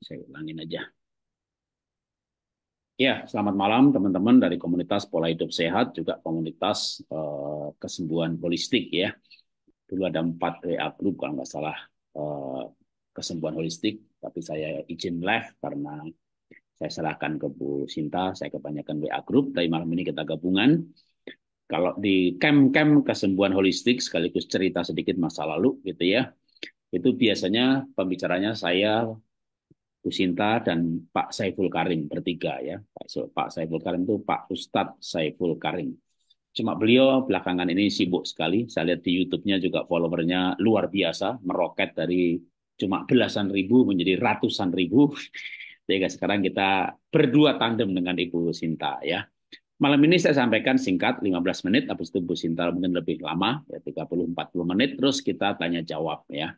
Saya ulangin aja. Ya, selamat malam teman-teman dari komunitas Pola Hidup Sehat, juga komunitas kesembuhan holistik ya. Dulu ada 4 WA group kalau nggak salah, eh, kesembuhan holistik, tapi saya izin live karena saya serahkan ke Bu Sinta, saya kebanyakan WA group, tapi malam ini kita gabungan. Kalau di camp-camp kesembuhan holistik, sekaligus cerita sedikit masa lalu gitu ya, itu biasanya pembicaranya saya, Bu Sinta, dan Pak Saiful Karim bertiga ya. Pak Saiful Karim itu Pak Ustadz Saiful Karim. Cuma beliau belakangan ini sibuk sekali. Saya lihat di YouTube-nya juga followernya luar biasa, meroket dari cuma belasan ribu menjadi ratusan ribu. Jadi sekarang kita berdua tandem dengan Ibu Sinta ya. Malam ini saya sampaikan singkat 15 menit, habis itu Bu Sinta mungkin lebih lama, ya 30-40 menit, terus kita tanya jawab ya.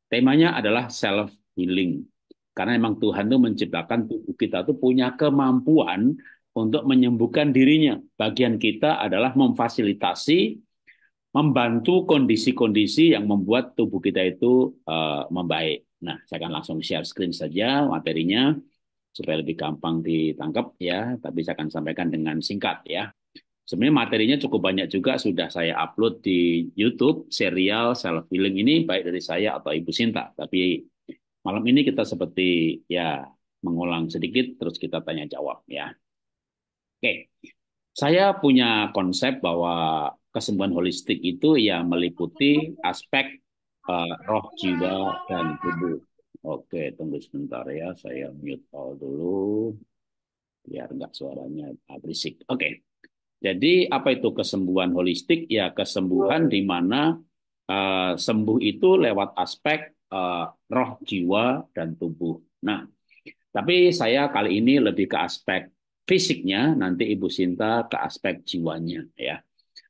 Temanya adalah self healing. Karena memang Tuhan itu menciptakan tubuh kita itu punya kemampuan untuk menyembuhkan dirinya. Bagian kita adalah memfasilitasi, membantu kondisi-kondisi yang membuat tubuh kita itu membaik. Nah, saya akan langsung share screen saja materinya supaya lebih gampang ditangkap ya, tapi saya akan sampaikan dengan singkat ya. Sebenarnya materinya cukup banyak juga, sudah saya upload di YouTube, serial self healing ini baik dari saya atau Ibu Sinta. Tapi malam ini kita seperti ya mengulang sedikit, terus kita tanya jawab ya. Oke, saya punya konsep bahwa kesembuhan holistik itu ya meliputi aspek roh, jiwa, dan tubuh. Oke, tunggu sebentar ya, saya mute all dulu biar nggak suaranya berisik. Oke. Jadi apa itu kesembuhan holistik? Ya kesembuhan di mana sembuh itu lewat aspek roh, jiwa, dan tubuh. Nah, tapi saya kali ini lebih ke aspek fisiknya, nanti Ibu Sinta ke aspek jiwanya ya.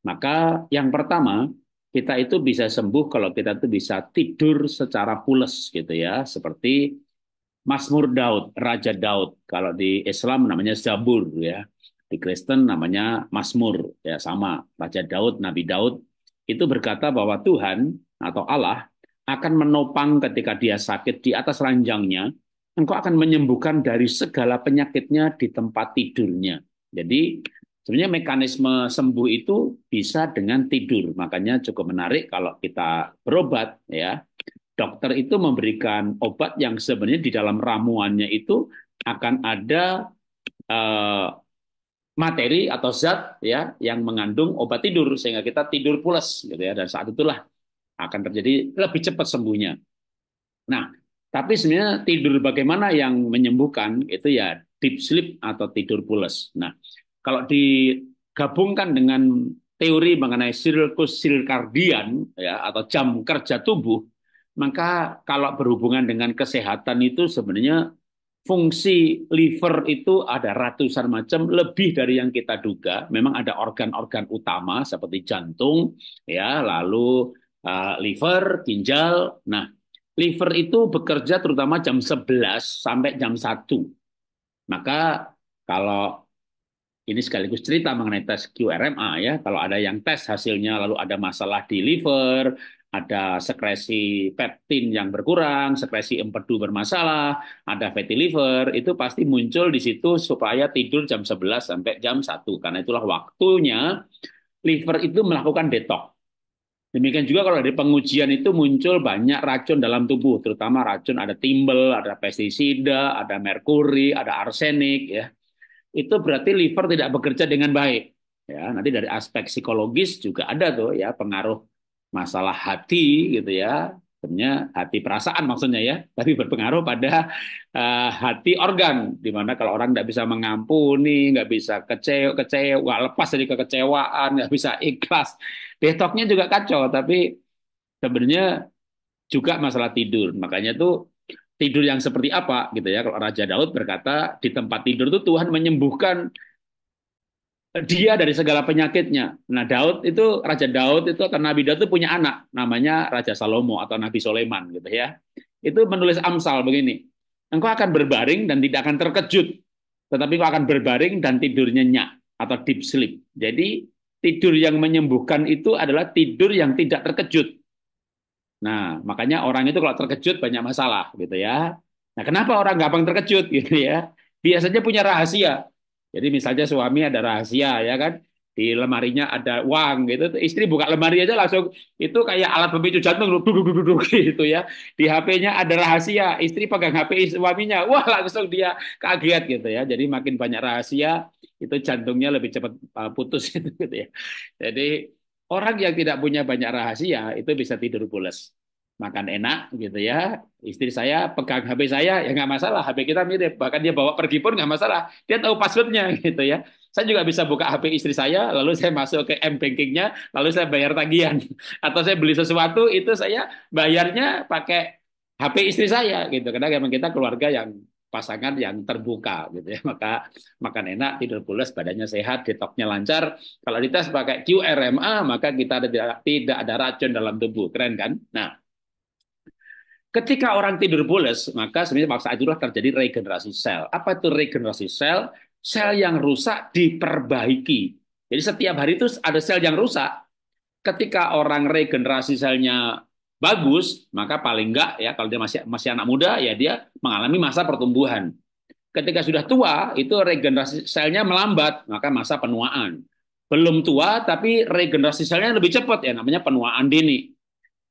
Maka yang pertama, kita itu bisa sembuh kalau kita itu bisa tidur secara pules gitu ya, seperti Mazmur Daud, Raja Daud. Kalau di Islam namanya Zabur ya. Di Kristen namanya Mazmur ya, sama. Raja Daud, Nabi Daud itu berkata bahwa Tuhan atau Allah akan menopang ketika dia sakit di atas ranjangnya. Engkau akan menyembuhkan dari segala penyakitnya di tempat tidurnya. Jadi sebenarnya mekanisme sembuh itu bisa dengan tidur. Makanya cukup menarik kalau kita berobat ya, dokter itu memberikan obat yang sebenarnya di dalam ramuannya itu akan ada eh, materi atau zat ya yang mengandung obat tidur sehingga kita tidur pulas gitu ya, dan saat itulah akan terjadi lebih cepat sembuhnya. Nah, tapi sebenarnya tidur bagaimana yang menyembuhkan itu ya deep sleep atau tidur pulas. Nah, kalau digabungkan dengan teori mengenai siklus sirkadian ya atau jam kerja tubuh, maka kalau berhubungan dengan kesehatan itu sebenarnya fungsi liver itu ada ratusan macam, lebih dari yang kita duga. Memang ada organ-organ utama seperti jantung, ya, lalu liver, ginjal. Nah, liver itu bekerja terutama jam 11 sampai jam 1. Maka kalau ini sekaligus cerita mengenai tes QRMA ya. Kalau ada yang tes hasilnya lalu ada masalah di liver, ada sekresi peptin yang berkurang, sekresi empedu bermasalah, ada fatty liver, itu pasti muncul di situ supaya tidur jam 11 sampai jam 1. Karena itulah waktunya liver itu melakukan detox. Demikian juga kalau dari pengujian itu muncul banyak racun dalam tubuh, terutama racun ada timbel, ada pestisida, ada merkuri, ada arsenik ya, itu berarti liver tidak bekerja dengan baik. Ya, nanti dari aspek psikologis juga ada tuh ya pengaruh masalah hati gitu ya. Sebenarnya hati perasaan maksudnya ya, tapi berpengaruh pada hati organ, di mana kalau orang nggak bisa mengampuni, nggak bisa kecewa, lepas dari kekecewaan, nggak bisa ikhlas, detoxnya juga kacau. Tapi sebenarnya juga masalah tidur. Makanya tuh tidur yang seperti apa gitu ya. Kalau Raja Daud berkata di tempat tidur itu Tuhan menyembuhkan dia dari segala penyakitnya. Nah, Raja Daud itu atau Nabi Daud itu punya anak namanya Raja Salomo atau Nabi Soleman gitu ya. Itu menulis Amsal begini. Engkau akan berbaring dan tidak akan terkejut, tetapi engkau akan berbaring dan tidur nyenyak atau deep sleep. Jadi tidur yang menyembuhkan itu adalah tidur yang tidak terkejut. Nah, makanya orang itu kalau terkejut banyak masalah gitu ya. Nah, kenapa orang gampang terkejut gitu ya? Biasanya punya rahasia. Jadi misalnya suami ada rahasia ya kan, di lemarinya ada uang gitu, istri buka lemari aja langsung itu kayak alat pemicu jantung duduk duduk duduk gitu ya. Di HP-nya ada rahasia, istri pegang HP suaminya, wah langsung dia kaget gitu ya. Jadi makin banyak rahasia itu jantungnya lebih cepat putus gitu ya. Jadi orang yang tidak punya banyak rahasia itu bisa tidur pulas, makan enak gitu ya. Istri saya pegang HP saya ya nggak masalah, HP kita mirip, bahkan dia bawa pergi pun nggak masalah, dia tahu passwordnya gitu ya. Saya juga bisa buka HP istri saya, lalu saya masuk ke m bankingnya, lalu saya bayar tagihan atau saya beli sesuatu itu saya bayarnya pakai HP istri saya gitu, karena memang kita keluarga yang pasangan yang terbuka gitu ya. Maka makan enak, tidur pulas, badannya sehat, detoknya lancar. Kalau dites pakai QRMA maka kita tidak ada racun dalam tubuh, keren kan? Nah, ketika orang tidur pulas, maka sebenarnya pada saat itulah terjadi regenerasi sel. Apa itu regenerasi sel? Sel yang rusak diperbaiki. Jadi setiap hari itu ada sel yang rusak. Ketika orang regenerasi selnya bagus, maka paling enggak ya kalau dia masih anak muda ya dia mengalami masa pertumbuhan. Ketika sudah tua, itu regenerasi selnya melambat, maka masa penuaan. Belum tua, tapi regenerasi selnya lebih cepat ya, namanya penuaan dini.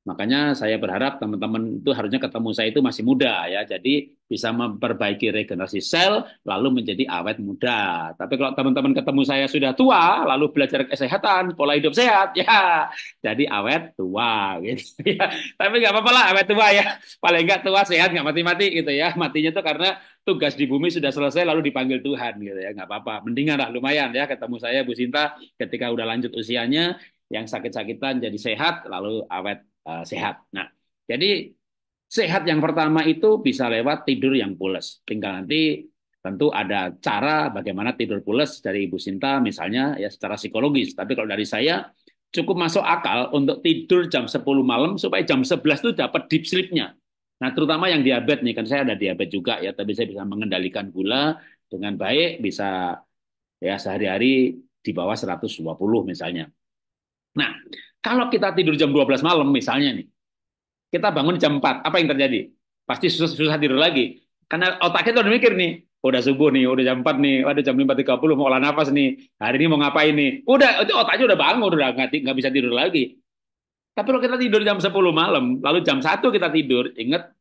Makanya saya berharap teman-teman itu harusnya ketemu saya itu masih muda ya, jadi bisa memperbaiki regenerasi sel lalu menjadi awet muda. Tapi kalau teman-teman ketemu saya sudah tua lalu belajar kesehatan, pola hidup sehat ya, jadi awet tua gitu ya. Tapi nggak apa-apa lah awet tua ya, paling nggak tua sehat nggak mati-mati gitu ya. Matinya tuh karena tugas di bumi sudah selesai lalu dipanggil Tuhan gitu ya, nggak apa-apa. Mendingan lah lumayan ya ketemu saya Bu Sinta ketika udah lanjut usianya, yang sakit-sakitan jadi sehat lalu awet sehat. Nah, jadi sehat yang pertama itu bisa lewat tidur yang pulas. Tinggal nanti tentu ada cara bagaimana tidur pulas dari Ibu Sinta misalnya ya secara psikologis. Tapi kalau dari saya cukup masuk akal untuk tidur jam 10 malam supaya jam 11 itu dapat deep sleep-nya. Nah, terutama yang diabetes nih, kan saya ada diabetes juga ya, tapi saya bisa mengendalikan gula dengan baik, bisa ya sehari-hari di bawah 120 misalnya. Nah, kalau kita tidur jam 12 malam misalnya nih, kita bangun jam 4, apa yang terjadi? Pasti susah tidur lagi. Karena otak kita udah mikir nih, udah subuh nih, udah jam 4 nih, ada jam 5.30 mau olah nafas nih, hari ini mau ngapain nih. Udah, itu otaknya udah bangun, udah nggak bisa tidur lagi. Tapi kalau kita tidur jam 10 malam, lalu jam 1 kita tidur, ingat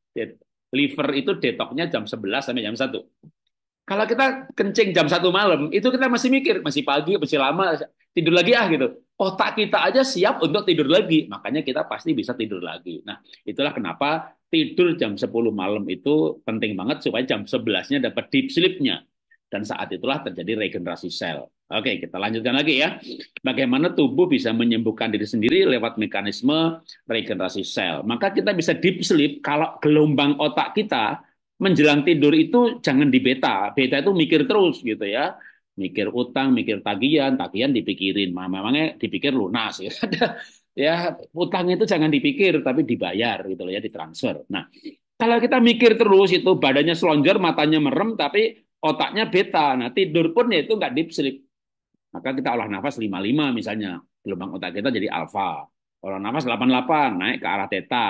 liver itu detoknya jam 11 sampai jam 1. Kalau kita kencing jam 1 malam, itu kita masih mikir, masih pagi, masih lama, tidur lagi gitu. Otak kita aja siap untuk tidur lagi, makanya kita pasti bisa tidur lagi. Nah, itulah kenapa tidur jam 10 malam itu penting banget supaya jam 11-nya dapat deep sleep-nya. Dan saat itulah terjadi regenerasi sel. Oke, kita lanjutkan lagi ya. Bagaimana tubuh bisa menyembuhkan diri sendiri lewat mekanisme regenerasi sel. Maka kita bisa deep sleep kalau gelombang otak kita menjelang tidur itu jangan di beta. Beta itu mikir terus gitu ya. Mikir utang, mikir tagihan, tagihan dipikirin. Memangnya dipikir lunas ya. Ya, utang itu jangan dipikir tapi dibayar gitu loh ya, ditransfer. Nah, kalau kita mikir terus itu badannya selonjor, matanya merem tapi otaknya beta. Nah, tidur pun ya itu nggak deep sleep. Maka kita olah nafas 55 misalnya. Gelombang otak kita jadi alfa. Olah nafas 88 naik ke arah theta.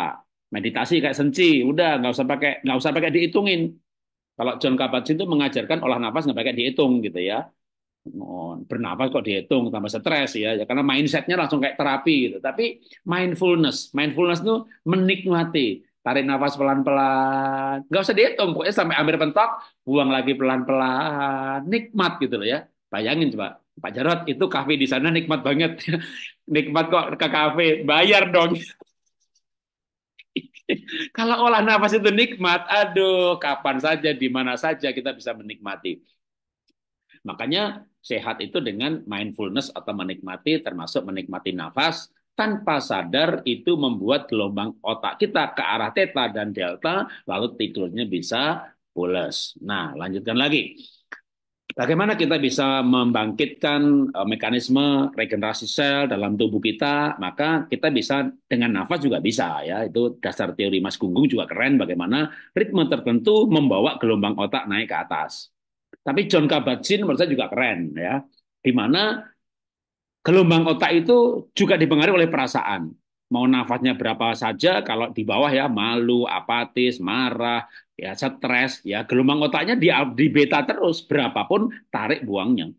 Meditasi kayak senci, udah nggak usah pakai dihitungin. Kalau John Kabat-Zinn itu mengajarkan olah nafas nggak pakai dihitung gitu ya. Oh, bernafas kok dihitung tambah stres ya. Ya karena mindsetnya langsung kayak terapi gitu. Tapi mindfulness itu menikmati, tarik nafas pelan-pelan, nggak usah dihitung, pokoknya sampai hampir mentok, buang lagi pelan-pelan, nikmat gitu loh ya. Bayangin coba, Pak Jarot itu kafe di sana nikmat banget, nikmat kok ke kafe, bayar dong. Kalau olah nafas itu nikmat, aduh, kapan saja, di mana saja kita bisa menikmati. Makanya sehat itu dengan mindfulness atau menikmati, termasuk menikmati nafas, tanpa sadar itu membuat gelombang otak kita ke arah theta dan delta, lalu tidurnya bisa pulas. Nah, lanjutkan lagi. Bagaimana kita bisa membangkitkan mekanisme regenerasi sel dalam tubuh kita? Maka kita bisa dengan nafas juga bisa ya. Itu dasar teori Mas Gunggung juga keren bagaimana ritme tertentu membawa gelombang otak naik ke atas. Tapi John Kabat-Zinn menurut saya juga keren ya. Di mana gelombang otak itu juga dipengaruhi oleh perasaan. Mau nafasnya berapa saja, kalau di bawah ya malu, apatis, marah, ya stres, ya gelombang otaknya di beta terus, berapapun tarik buangnya.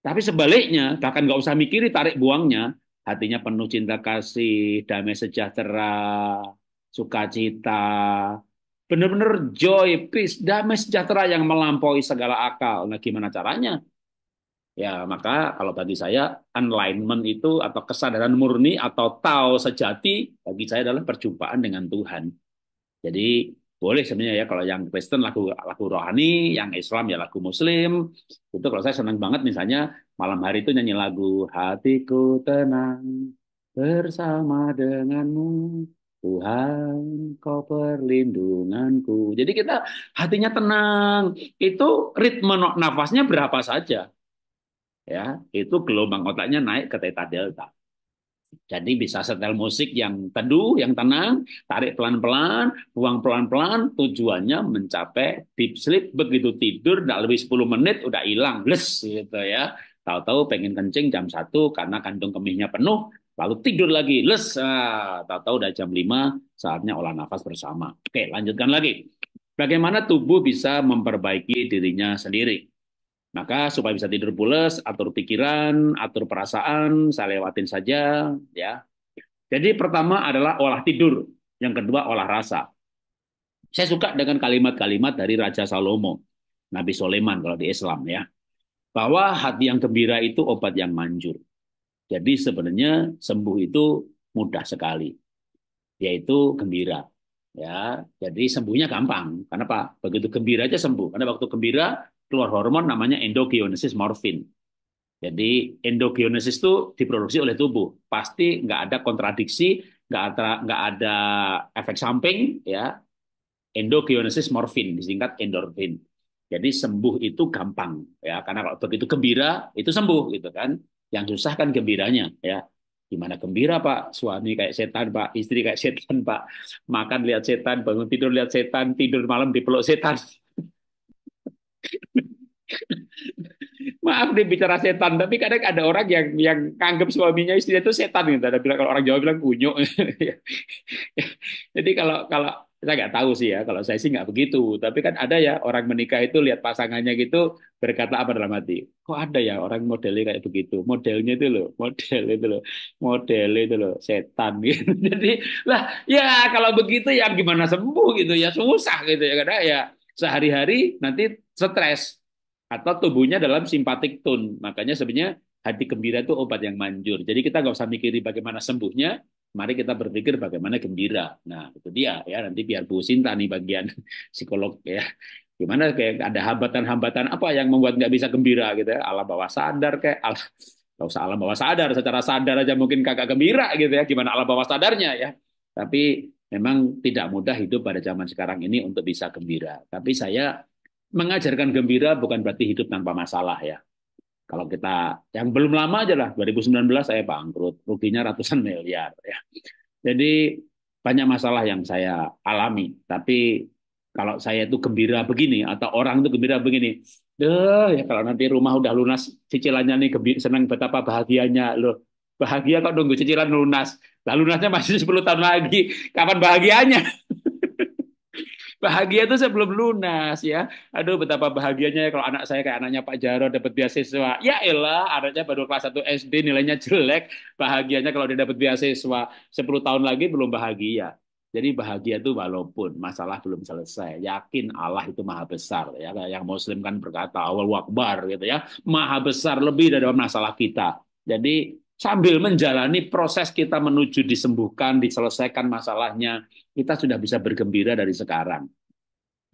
Tapi sebaliknya, bahkan nggak usah mikiri tarik buangnya, hatinya penuh cinta kasih, damai sejahtera, sukacita, benar-benar joy, peace, damai sejahtera yang melampaui segala akal. Nah, gimana caranya? Ya, maka kalau bagi saya enlightenment itu atau kesadaran murni atau tao sejati bagi saya adalah perjumpaan dengan Tuhan. Jadi boleh sebenarnya ya kalau yang Kristen lagu lagu rohani, yang Islam ya lagu Muslim. Itu kalau saya senang banget misalnya malam hari itu nyanyi lagu Hatiku tenang bersama denganmu Tuhan kau perlindunganku. Jadi kita hatinya tenang. Itu ritme nafasnya berapa saja ya. Itu gelombang otaknya naik ke theta delta. Jadi bisa setel musik yang teduh, yang tenang, tarik pelan-pelan, buang pelan-pelan, tujuannya mencapai deep sleep, begitu tidur, tidak lebih 10 menit, udah hilang, les gitu ya. Tahu-tahu pengen kencing jam 1 karena kantong kemihnya penuh, lalu tidur lagi, les, tahu-tahu udah jam 5, saatnya olah nafas bersama. Oke, lanjutkan lagi. Bagaimana tubuh bisa memperbaiki dirinya sendiri? Maka supaya bisa tidur pules, atur pikiran, atur perasaan, saya lewatin saja ya. Jadi pertama adalah olah tidur, yang kedua olah rasa. Saya suka dengan kalimat-kalimat dari Raja Salomo, Nabi Soleman kalau di Islam ya, bahwa hati yang gembira itu obat yang manjur. Jadi sebenarnya sembuh itu mudah sekali, yaitu gembira. Ya, jadi sembuhnya gampang. Karena apa? Begitu gembira aja sembuh. Karena waktu gembira keluar hormon namanya endogenesis morfin. Jadi endogenesis itu diproduksi oleh tubuh, pasti nggak ada kontradiksi, nggak ada efek samping, ya. Endogenesis morfin disingkat endorfin. Jadi sembuh itu gampang, ya, karena kalau begitu gembira itu sembuh, gitu kan. Yang susah kan gembiranya, ya. Gimana gembira Pak? Suami kayak setan Pak, istri kayak setan Pak, makan lihat setan, bangun tidur lihat setan, tidur malam dipeluk setan. Maaf nih bicara setan, tapi kadang ada orang yang anggap suaminya istrinya itu setan gitu. Ada bilang kalau orang Jawa bilang kunyuk. Jadi kalau kalau saya nggak tahu sih ya, kalau saya sih nggak begitu. Tapi kan ada ya orang menikah itu lihat pasangannya gitu berkata apa dalam hati? Kok ada ya orang modelnya kayak begitu? Modelnya itu loh, model itu loh, setan gitu. Jadi lah ya kalau begitu ya gimana sembuh gitu ya susah gitu ya karena ya sehari-hari nanti stres atau tubuhnya dalam simpatik tone. Makanya sebenarnya hati gembira itu obat yang manjur. Jadi kita nggak usah mikiri bagaimana sembuhnya, mari kita berpikir bagaimana gembira. Nah, itu dia ya. Nanti biar Bu Sinta nih bagian psikolog ya. Gimana kayak ada hambatan-hambatan apa yang membuat nggak bisa gembira gitu ya. Alam bawah sadar kayak nggak usah alam bawah sadar, secara sadar aja mungkin kagak gembira gitu ya. Gimana alam bawah sadarnya ya. Tapi memang tidak mudah hidup pada zaman sekarang ini untuk bisa gembira. Tapi saya mengajarkan gembira bukan berarti hidup tanpa masalah ya. Kalau kita yang belum lama aja lah, 2019 saya bangkrut, ruginya ratusan miliar ya. Jadi banyak masalah yang saya alami, tapi kalau saya itu gembira begini atau orang itu gembira begini, deh ya kalau nanti rumah udah lunas cicilannya nih gembira, senang betapa bahagianya loh. Bahagia kok nunggu cicilan lunas. Lah lunasnya masih 10 tahun lagi. Kapan bahagianya? Bahagia itu sebelum lunas ya. Aduh betapa bahagianya ya kalau anak saya kayak anaknya Pak Jarod dapat beasiswa. Ya elah, anaknya baru kelas 1 SD nilainya jelek. Bahagianya kalau dia dapat beasiswa 10 tahun lagi belum bahagia. Jadi bahagia itu walaupun masalah belum selesai. Yakin Allah itu maha besar. Ya, yang Muslim kan berkata Allahu Akbar gitu ya. Maha besar lebih dari masalah kita. Jadi sambil menjalani proses kita menuju disembuhkan, diselesaikan masalahnya, kita sudah bisa bergembira dari sekarang.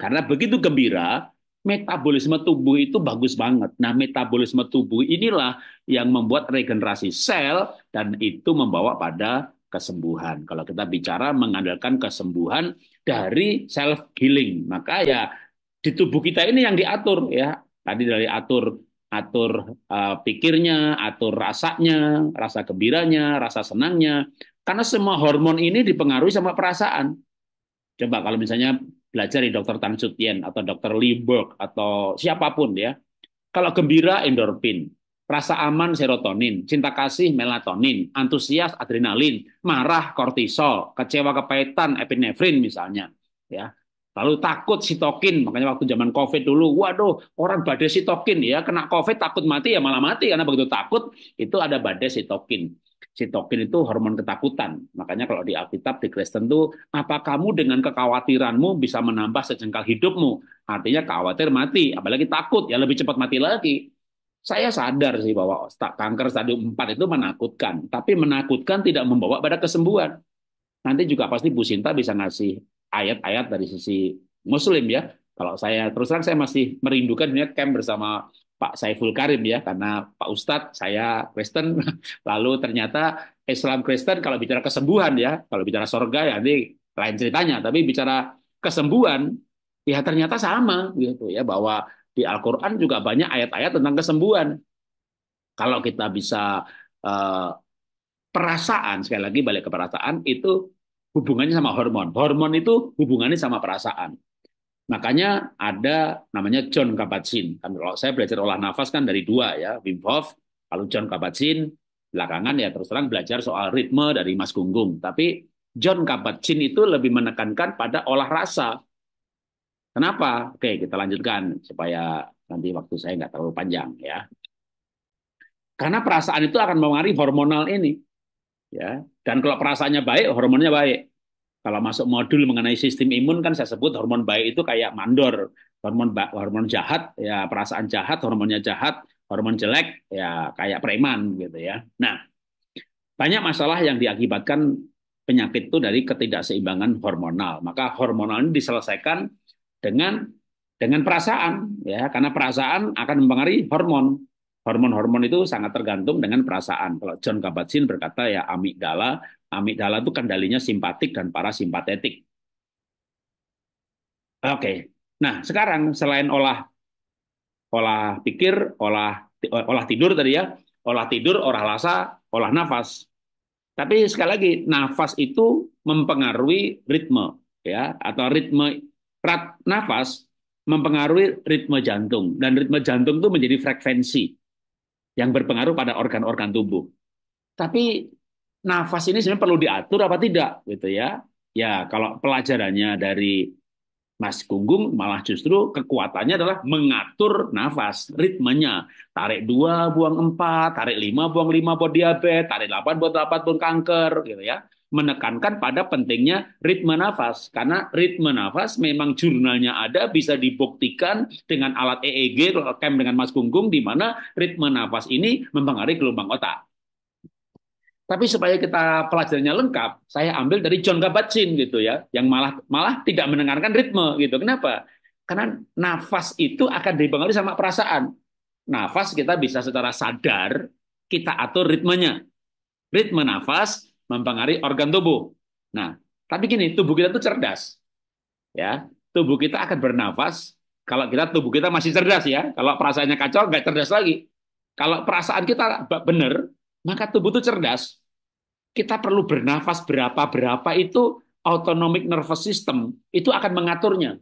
Karena begitu gembira, metabolisme tubuh itu bagus banget. Nah, metabolisme tubuh inilah yang membuat regenerasi sel dan itu membawa pada kesembuhan. Kalau kita bicara mengandalkan kesembuhan dari self healing, maka ya di tubuh kita ini yang diatur ya. Tadi dari atur atur pikirnya, atur rasanya, rasa gembiranya, rasa senangnya. Karena semua hormon ini dipengaruhi sama perasaan. Coba kalau misalnya belajar di dokter Tan Sut Yen atau dokter Lee Berg atau siapapun ya. Kalau gembira endorfin, rasa aman serotonin, cinta kasih melatonin, antusias adrenalin, marah kortisol, kecewa kepahitan epinefrin misalnya ya. Lalu takut sitokin, makanya waktu zaman COVID dulu, waduh, orang badai sitokin ya, kena COVID takut mati ya malah mati karena begitu takut itu ada badai sitokin. Sitokin itu hormon ketakutan. Makanya kalau di Alkitab di Kristen tuh, apa kamu dengan kekhawatiranmu bisa menambah sejengkal hidupmu? Artinya khawatir mati, apalagi takut ya lebih cepat mati lagi. Saya sadar sih bahwa kanker stadium 4 itu menakutkan, tapi menakutkan tidak membawa pada kesembuhan. Nanti juga pasti Bu Sinta bisa ngasih ayat-ayat dari sisi Muslim ya. Kalau saya terus terang saya masih merindukan dunia camp bersama Pak Saiful Karim ya, karena Pak Ustadz saya Kristen, lalu ternyata Islam Kristen kalau bicara kesembuhan ya, kalau bicara sorga ya nanti lain ceritanya, tapi bicara kesembuhan ya ternyata sama gitu ya, bahwa di Al-Quran juga banyak ayat-ayat tentang kesembuhan. Kalau kita bisa uh, perasaan, sekali lagi balik ke perasaan, itu hubungannya sama hormon. Hormon itu hubungannya sama perasaan. Makanya ada namanya John Kabat-Zinn. Kan kalau saya belajar olah nafas kan dari dua ya, Wim Hof, lalu John Kabat-Zinn, belakangan ya terus terang belajar soal ritme dari Mas Gunggung. Tapi John Kabat-Zinn itu lebih menekankan pada olah rasa. Kenapa? Oke, kita lanjutkan supaya nanti waktu saya nggak terlalu panjang ya. Karena perasaan itu akan mempengaruhi hormonal ini. Ya. Dan kalau perasaannya baik, hormonnya baik. Kalau masuk modul mengenai sistem imun kan saya sebut hormon baik itu kayak mandor, hormon jahat ya perasaan jahat, hormonnya jahat, hormon jelek ya kayak preman gitu ya. Nah, banyak masalah yang diakibatkan penyakit itu dari ketidakseimbangan hormonal. Maka hormonal ini diselesaikan dengan perasaan ya, karena perasaan akan mempengaruhi hormon. Hormon-hormon itu sangat tergantung dengan perasaan. Kalau John Kabat-Zinn berkata ya amigdala, amigdala itu kendalinya simpatik dan parasimpatetik. Oke. Nah, sekarang selain olah olah pikir, olah tidur tadi ya, olah tidur, olah rasa, olah nafas. Tapi sekali lagi, nafas itu mempengaruhi ritme, ya, atau ritme nafas mempengaruhi ritme jantung, dan ritme jantung itu menjadi frekuensi yang berpengaruh pada organ-organ tubuh. Tapi nafas ini sebenarnya perlu diatur apa tidak, gitu ya? Ya, kalau pelajarannya dari Mas Gunggung malah justru kekuatannya adalah mengatur nafas, ritmenya. Tarik 2, buang 4, tarik 5, buang 5 buat diabetes, tarik 8 buat 8 buat kanker, gitu ya. Menekankan pada pentingnya ritme nafas. Karena ritme nafas memang jurnalnya ada, bisa dibuktikan dengan alat EEG, rekam dengan Mas Gunggung, di mana ritme nafas ini mempengaruhi gelombang otak. Tapi supaya kita pelajarannya lengkap, saya ambil dari John Kabat-Zinn gitu ya, yang malah tidak mendengarkan ritme gitu. Kenapa? Karena nafas itu akan dipengaruhi sama perasaan. Nafas kita bisa secara sadar kita atur ritmenya. Ritme nafas mempengaruhi organ tubuh. Nah, tapi gini, tubuh kita itu cerdas, ya. Tubuh kita akan bernafas kalau tubuh kita masih cerdas ya. Kalau perasaannya kacau, nggak cerdas lagi. Kalau perasaan kita benar, maka tubuh itu cerdas. Kita perlu bernafas berapa-berapa itu autonomic nervous system itu akan mengaturnya.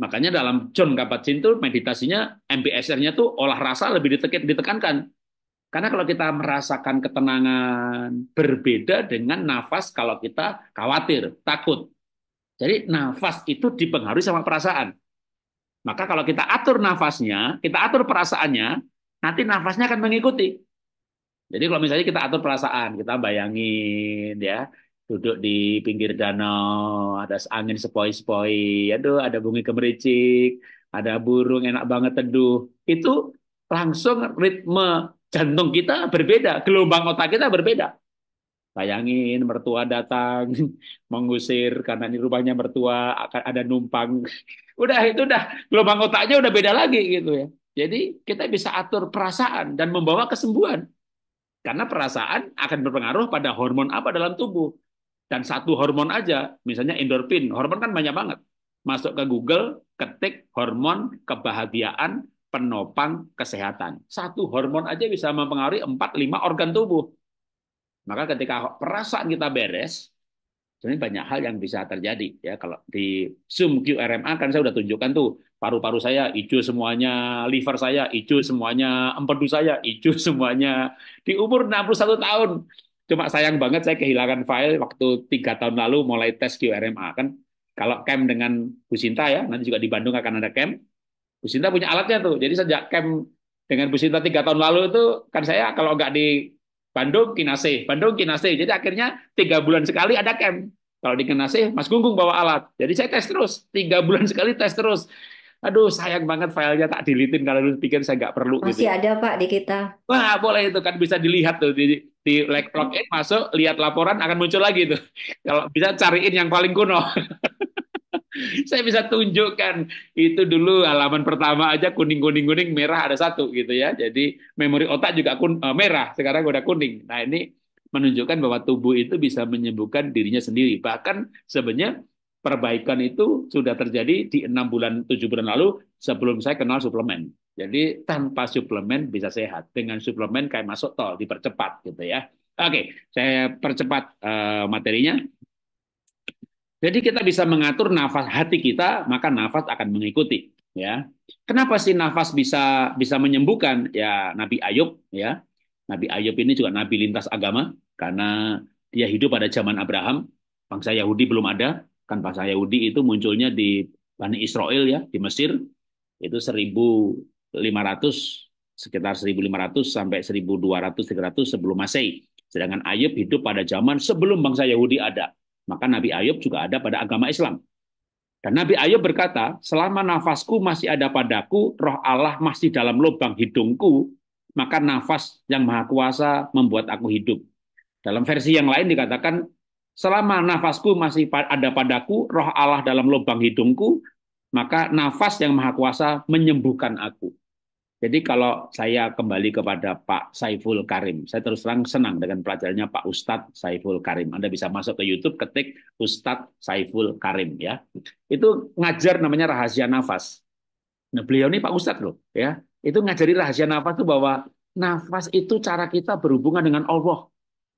Makanya dalam John Kabat-Zinn itu meditasinya MBSR-nya tuh olah rasa lebih ditekankan. Karena kalau kita merasakan ketenangan berbeda dengan nafas kalau kita khawatir, takut. Jadi nafas itu dipengaruhi sama perasaan. Maka kalau kita atur nafasnya, kita atur perasaannya, nanti nafasnya akan mengikuti. Jadi kalau misalnya kita atur perasaan, kita bayangin ya, duduk di pinggir danau, ada angin sepoi-sepoi, aduh ada bunga gemericik, ada burung enak banget teduh. Itu langsung ritme jantung kita berbeda, gelombang otak kita berbeda. Bayangin mertua datang mengusir karena ini rumahnya mertua akan ada numpang. Udah itu udah gelombang otaknya udah beda lagi gitu ya. Jadi kita bisa atur perasaan dan membawa kesembuhan. Karena perasaan akan berpengaruh pada hormon apa dalam tubuh. Dan satu hormon aja, misalnya endorfin, hormon kan banyak banget. Masuk ke Google, ketik hormon kebahagiaan penopang kesehatan. Satu hormon aja bisa mempengaruhi 4-5 organ tubuh. Maka ketika perasaan kita beres, sebenarnya banyak hal yang bisa terjadi ya. Kalau di Zoom QRMA kan saya udah tunjukkan tuh paru-paru saya hijau semuanya, liver saya hijau semuanya, empedu saya hijau semuanya di umur 61 tahun. Cuma sayang banget saya kehilangan file waktu 3 tahun lalu mulai tes QRMA kan. Kalau camp dengan Bu Sinta ya, nanti juga di Bandung akan ada camp. Bu Sinta punya alatnya tuh. Jadi sejak camp dengan Bu Sinta 3 tahun lalu itu kan saya kalau nggak di Bandung Kinase. Jadi akhirnya 3 bulan sekali ada camp. Kalau di Kinase, Mas Gunggung bawa alat. Jadi saya tes terus, 3 bulan sekali tes terus. Aduh, sayang banget filenya tak dilitin kalau lu pikir saya nggak perlu gitu Masih ya. ada Pak di kita. Wah, boleh itu kan bisa dilihat tuh di login masuk, lihat laporan akan muncul lagi tuh. Kalau bisa cariin yang paling kuno. Saya bisa tunjukkan itu dulu halaman pertama aja kuning kuning kuning merah ada satu gitu ya. Jadi memori otak juga merah, sekarang udah kuning. Nah, ini menunjukkan bahwa tubuh itu bisa menyembuhkan dirinya sendiri. Bahkan sebenarnya perbaikan itu sudah terjadi di 6 bulan 7 bulan lalu sebelum saya kenal suplemen. Jadi tanpa suplemen bisa sehat. Dengan suplemen kayak masuk tol dipercepat gitu ya. Oke, saya percepat materinya. Jadi kita bisa mengatur nafas hati kita, maka nafas akan mengikuti. Ya, kenapa sih nafas bisa bisa menyembuhkan? Ya, Nabi Ayub, ya, Nabi Ayub ini juga nabi lintas agama karena dia hidup pada zaman Abraham, bangsa Yahudi belum ada, kan bangsa Yahudi itu munculnya di Bani Israel ya, di Mesir itu 1500 sekitar 1500 sampai 1200 300 sebelum Masehi. Sedangkan Ayub hidup pada zaman sebelum bangsa Yahudi ada. Maka Nabi Ayub juga ada pada agama Islam. Dan Nabi Ayub berkata, selama nafasku masih ada padaku, roh Allah masih dalam lubang hidungku, maka nafas yang maha kuasa membuat aku hidup. Dalam versi yang lain dikatakan, selama nafasku masih ada padaku, roh Allah dalam lubang hidungku, maka nafas yang maha kuasa menyembuhkan aku. Jadi kalau saya kembali kepada Pak Saiful Karim, saya terus terang senang dengan pelajarannya Pak Ustadz Saiful Karim. Anda bisa masuk ke YouTube, ketik Ustadz Saiful Karim ya. Itu ngajar namanya rahasia nafas. Nah, beliau ini Pak Ustadz loh ya. Itu ngajari rahasia nafas itu bahwa nafas itu cara kita berhubungan dengan Allah.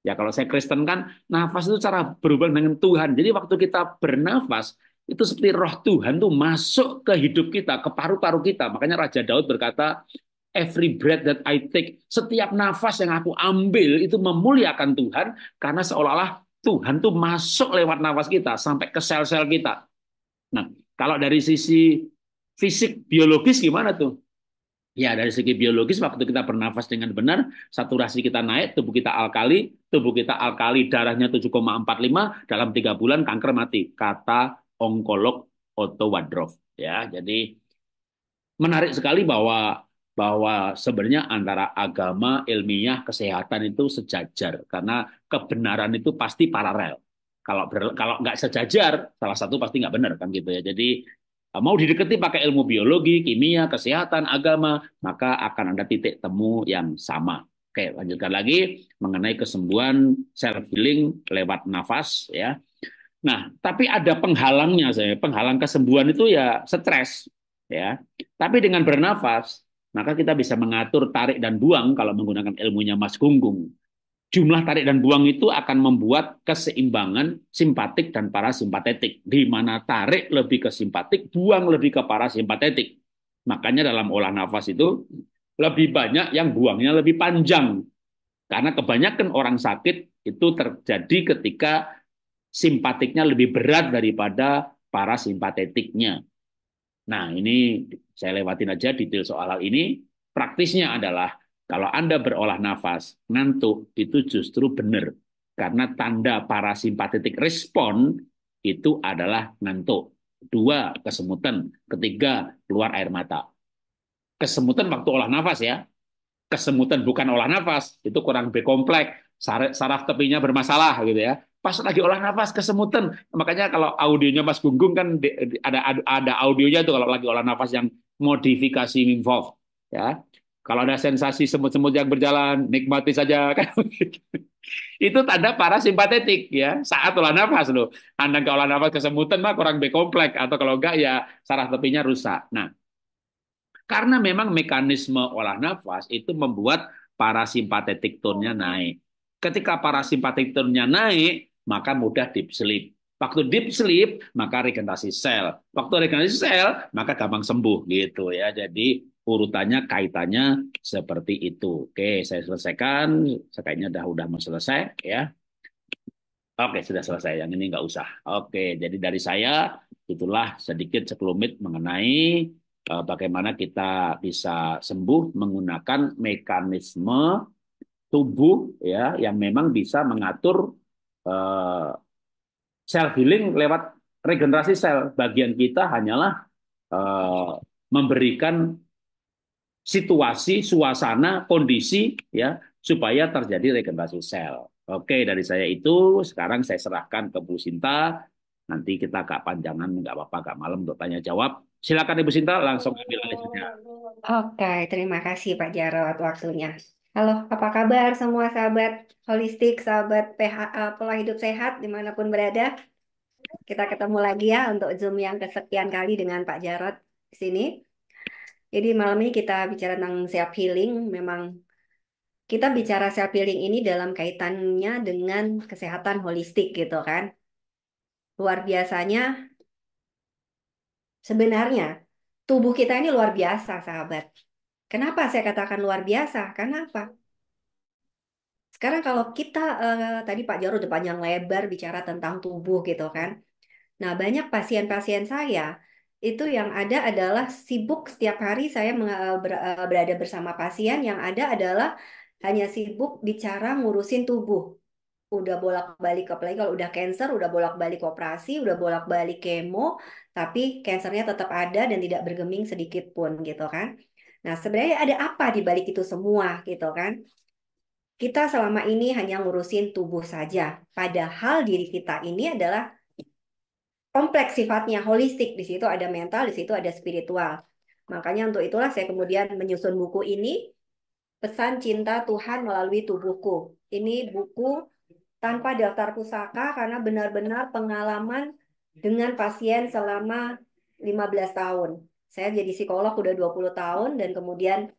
Ya kalau saya Kristen kan nafas itu cara berhubungan dengan Tuhan. Jadi waktu kita bernafas itu seperti roh Tuhan tuh masuk ke hidup kita, ke paru-paru kita. Makanya Raja Daud berkata, every breath that I take, setiap nafas yang aku ambil itu memuliakan Tuhan karena seolah-olah Tuhan tuh masuk lewat nafas kita sampai ke sel-sel kita. Nah, kalau dari sisi fisik biologis gimana tuh? Ya, dari segi biologis, waktu kita bernafas dengan benar, saturasi kita naik, tubuh kita alkali, darahnya 7,45, dalam 3 bulan kanker mati. Kata onkolog Otto Wadroff. Ya, jadi menarik sekali bahwa bahwa sebenarnya antara agama, ilmiah, kesehatan itu sejajar karena kebenaran itu pasti paralel. Kalau nggak sejajar, salah satu pasti nggak benar kan gitu ya. Jadi mau didekati pakai ilmu biologi, kimia, kesehatan, agama, maka akan ada titik temu yang sama. Oke, lanjutkan lagi mengenai kesembuhan self healing lewat nafas ya. Nah, tapi ada penghalangnya saya. Penghalang kesembuhan itu ya stres, ya. Tapi dengan bernafas, maka kita bisa mengatur tarik dan buang kalau menggunakan ilmunya Mas Gunggung. Jumlah tarik dan buang itu akan membuat keseimbangan simpatik dan parasimpatetik. Di mana tarik lebih ke simpatik, buang lebih ke parasimpatetik. Makanya dalam olah nafas itu lebih banyak yang buangnya lebih panjang. Karena kebanyakan orang sakit itu terjadi ketika simpatiknya lebih berat daripada parasimpatetiknya. Nah, ini saya lewatin aja detail soal hal ini. Praktisnya adalah kalau Anda berolah nafas, ngantuk itu justru benar. Karena tanda parasimpatetik respon itu adalah ngantuk. 2, kesemutan. 3, keluar air mata. Kesemutan waktu olah nafas ya. Kesemutan bukan olah nafas, itu kurang berkompleks, saraf tepinya bermasalah gitu ya. Pas lagi olah nafas kesemutan, makanya kalau audionya Mas Gunggung kan ada audionya tuh kalau lagi olah nafas yang modifikasi Wim Hof ya. Kalau ada sensasi semut-semut yang berjalan, nikmati saja kan. Itu tanda parasimpatetik ya. Saat olah nafas loh. Anda nggak olah nafas kesemutan mah kurang berkompleks atau kalau enggak ya saraf tepinya rusak. Nah, karena memang mekanisme olah nafas itu membuat parasimpatetik tone-nya naik. Ketika parasimpatetik tone-nya naik, maka mudah deep sleep. Waktu deep sleep, maka regenerasi sel. Waktu regenerasi sel, maka gampang sembuh gitu ya. Jadi urutannya kaitannya seperti itu. Oke, saya selesaikan. Kayaknya udah mau selesai ya. Oke, sudah selesai. Yang ini nggak usah. Oke, jadi dari saya Itulah sedikit sekelumit mengenai bagaimana kita bisa sembuh menggunakan mekanisme tubuh ya yang memang bisa mengatur self healing lewat regenerasi sel. Bagian kita hanyalah uh, memberikan situasi, suasana, kondisi ya supaya terjadi regenerasi sel. Oke, dari saya itu sekarang saya serahkan ke Bu Sinta. Nanti kita agak panjangan, nggak apa-apa, agak malam untuk tanya jawab. Silakan Ibu Sinta, langsung ambil alih saja. Oke, terima kasih Pak Jarot waktunya. Halo, apa kabar semua sahabat holistik, sahabat pola hidup sehat dimanapun berada? Kita ketemu lagi ya untuk Zoom yang kesekian kali dengan Pak Jarot di sini. Jadi malam ini kita bicara tentang self healing. Memang kita bicara self healing ini dalam kaitannya dengan kesehatan holistik gitu kan. Luar biasanya sebenarnya tubuh kita ini luar biasa, sahabat. Kenapa saya katakan luar biasa? Karena apa? Sekarang kalau kita tadi Pak Jarod udah panjang lebar bicara tentang tubuh gitu kan. Nah, banyak pasien-pasien saya itu yang ada adalah sibuk setiap hari saya berada bersama pasien yang ada adalah hanya sibuk bicara ngurusin tubuh. Udah bolak-balik apalagi kalau udah cancer, udah bolak-balik operasi, udah bolak-balik kemo, tapi kansernya tetap ada dan tidak bergeming sedikit pun gitu kan. Nah, sebenarnya ada apa di balik itu semua gitu kan? Kita selama ini hanya ngurusin tubuh saja. Padahal diri kita ini adalah kompleks sifatnya, holistik. Di situ ada mental, di situ ada spiritual. Makanya untuk itulah saya kemudian menyusun buku ini, Pesan Cinta Tuhan Melalui Tubuhku. Ini buku tanpa daftar pusaka karena benar-benar pengalaman dengan pasien selama 15 tahun. Saya jadi psikolog udah 20 tahun dan kemudian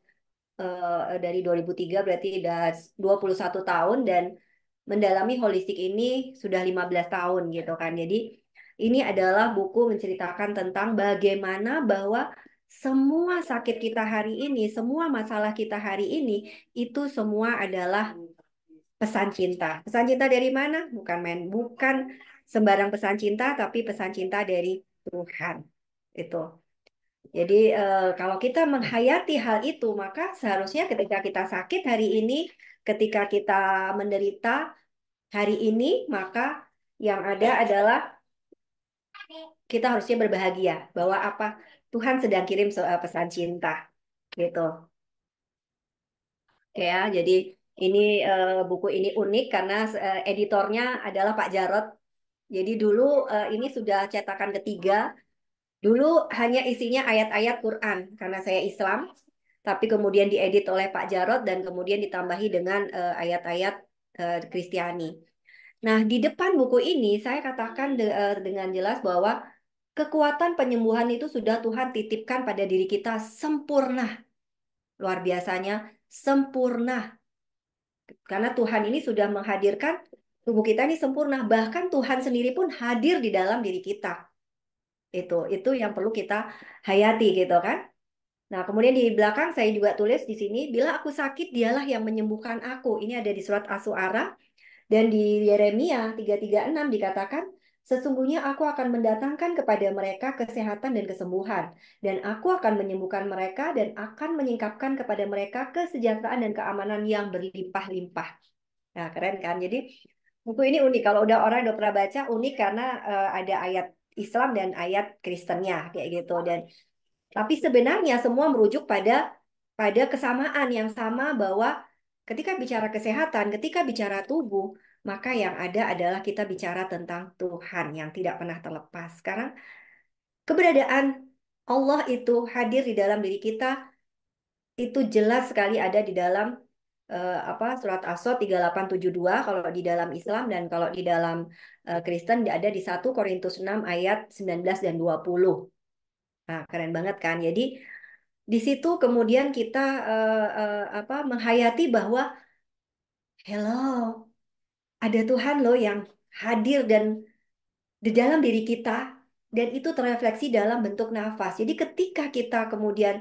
dari 2003 berarti udah 21 tahun dan mendalami holistik ini sudah 15 tahun gitu kan. Jadi ini adalah buku menceritakan tentang bagaimana bahwa semua sakit kita hari ini, semua masalah kita hari ini itu semua adalah pesan cinta. Pesan cinta dari mana? Bukan sembarang pesan cinta, tapi pesan cinta dari Tuhan. Itu. Jadi kalau kita menghayati hal itu, maka seharusnya ketika kita sakit hari ini, ketika kita menderita hari ini, maka yang ada adalah kita harusnya berbahagia bahwa apa Tuhan sedang kirim pesan cinta, gitu. Oke ya, jadi ini buku ini unik karena editornya adalah Pak Jarot. Jadi dulu ini sudah cetakan ketiga. Dulu hanya isinya ayat-ayat Quran karena saya Islam, tapi kemudian diedit oleh Pak Jarot dan kemudian ditambahi dengan ayat-ayat Kristiani. Nah, di depan buku ini saya katakan dengan jelas bahwa kekuatan penyembuhan itu sudah Tuhan titipkan pada diri kita sempurna. Luar biasanya sempurna. Karena Tuhan ini sudah menghadirkan tubuh kita ini sempurna. Bahkan Tuhan sendiri pun hadir di dalam diri kita. Itu yang perlu kita hayati gitu kan. Nah, kemudian di belakang saya juga tulis di sini, bila aku sakit, dialah yang menyembuhkan aku. Ini ada di surat As-Su'ara dan di Yeremia 3:36 dikatakan, sesungguhnya aku akan mendatangkan kepada mereka kesehatan dan kesembuhan, dan aku akan menyembuhkan mereka dan akan menyingkapkan kepada mereka kesejahteraan dan keamanan yang berlimpah-limpah. Nah, keren kan? Jadi buku ini unik. Kalau udah orang udah pernah baca, unik karena ada ayat Islam dan ayat Kristennya kayak gitu. Dan tapi sebenarnya semua merujuk pada pada kesamaan yang sama bahwa ketika bicara kesehatan, ketika bicara tubuh, maka yang ada adalah kita bicara tentang Tuhan yang tidak pernah terlepas. Sekarang keberadaan Allah itu hadir di dalam diri kita itu jelas sekali ada di dalam apa surat As-Sod 3872 kalau di dalam Islam dan kalau di dalam Kristen ada di 1 Korintus 6 ayat 19 dan 20. Nah, keren banget kan? Jadi di situ kemudian kita apa menghayati bahwa hello, ada Tuhan loh yang hadir dan di dalam diri kita dan itu terefleksi dalam bentuk nafas. Jadi ketika kita kemudian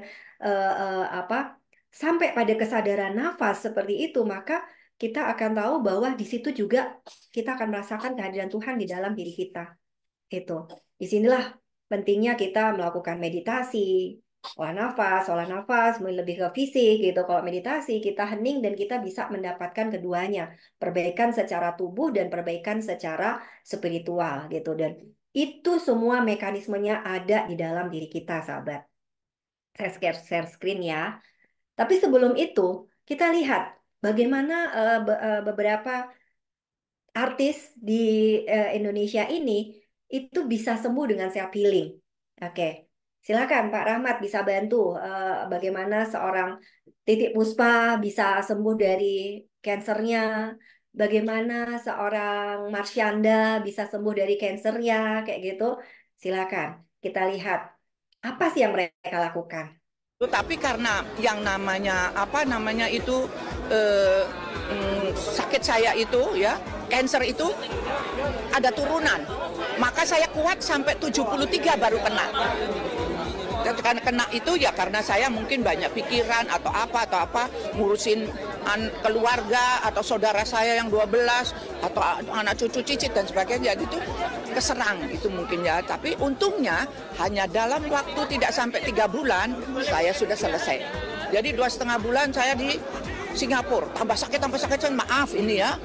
apa sampai pada kesadaran nafas seperti itu, maka kita akan tahu bahwa di situ juga kita akan merasakan kehadiran Tuhan di dalam diri kita. Itu. Disinilah. pentingnya kita melakukan meditasi, olah nafas, lebih ke fisik gitu. Kalau meditasi kita hening dan kita bisa mendapatkan keduanya, perbaikan secara tubuh dan perbaikan secara spiritual gitu. Dan itu semua mekanismenya ada di dalam diri kita, sahabat. Saya share screen ya. Tapi sebelum itu, kita lihat bagaimana beberapa artis di Indonesia ini itu bisa sembuh dengan self healing. Oke, silakan Pak Rahmat bisa bantu bagaimana seorang Titik Puspa bisa sembuh dari kansernya, bagaimana seorang Marsyanda bisa sembuh dari kansernya, kayak gitu. Silakan kita lihat apa sih yang mereka lakukan. Tapi karena yang namanya apa namanya itu eh, sakit saya itu ya, cancer itu ada turunan. Maka saya kuat sampai 73 baru kena. Karena kena itu ya karena saya mungkin banyak pikiran atau apa ngurusin keluarga atau saudara saya yang 12 atau anak cucu cicit dan sebagainya gitu keserang itu mungkin ya. Tapi untungnya hanya dalam waktu tidak sampai 3 bulan saya sudah selesai. Jadi 2,5 bulan saya di Singapura tambah sakit maaf ini ya.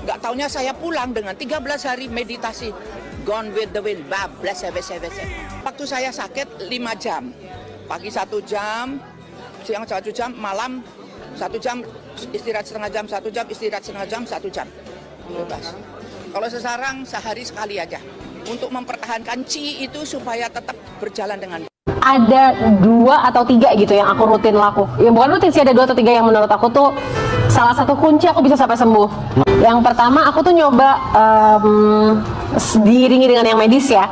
Nggak taunya saya pulang dengan 13 hari meditasi. Gone with the wind, bablas. Waktu saya sakit 5 jam, pagi 1 jam, siang 1 jam, malam 1 jam, istirahat setengah jam, 1 jam, istirahat setengah jam, 1 jam. Bebas. Kalau sekarang sehari sekali aja, untuk mempertahankan chi itu supaya tetap berjalan dengan ada 2 atau 3 gitu yang aku rutin Ya bukan rutin sih, ada 2 atau 3 yang menurut aku tuh salah satu kunci aku bisa sampai sembuh. Yang pertama aku tuh nyoba diiringi dengan yang medis ya.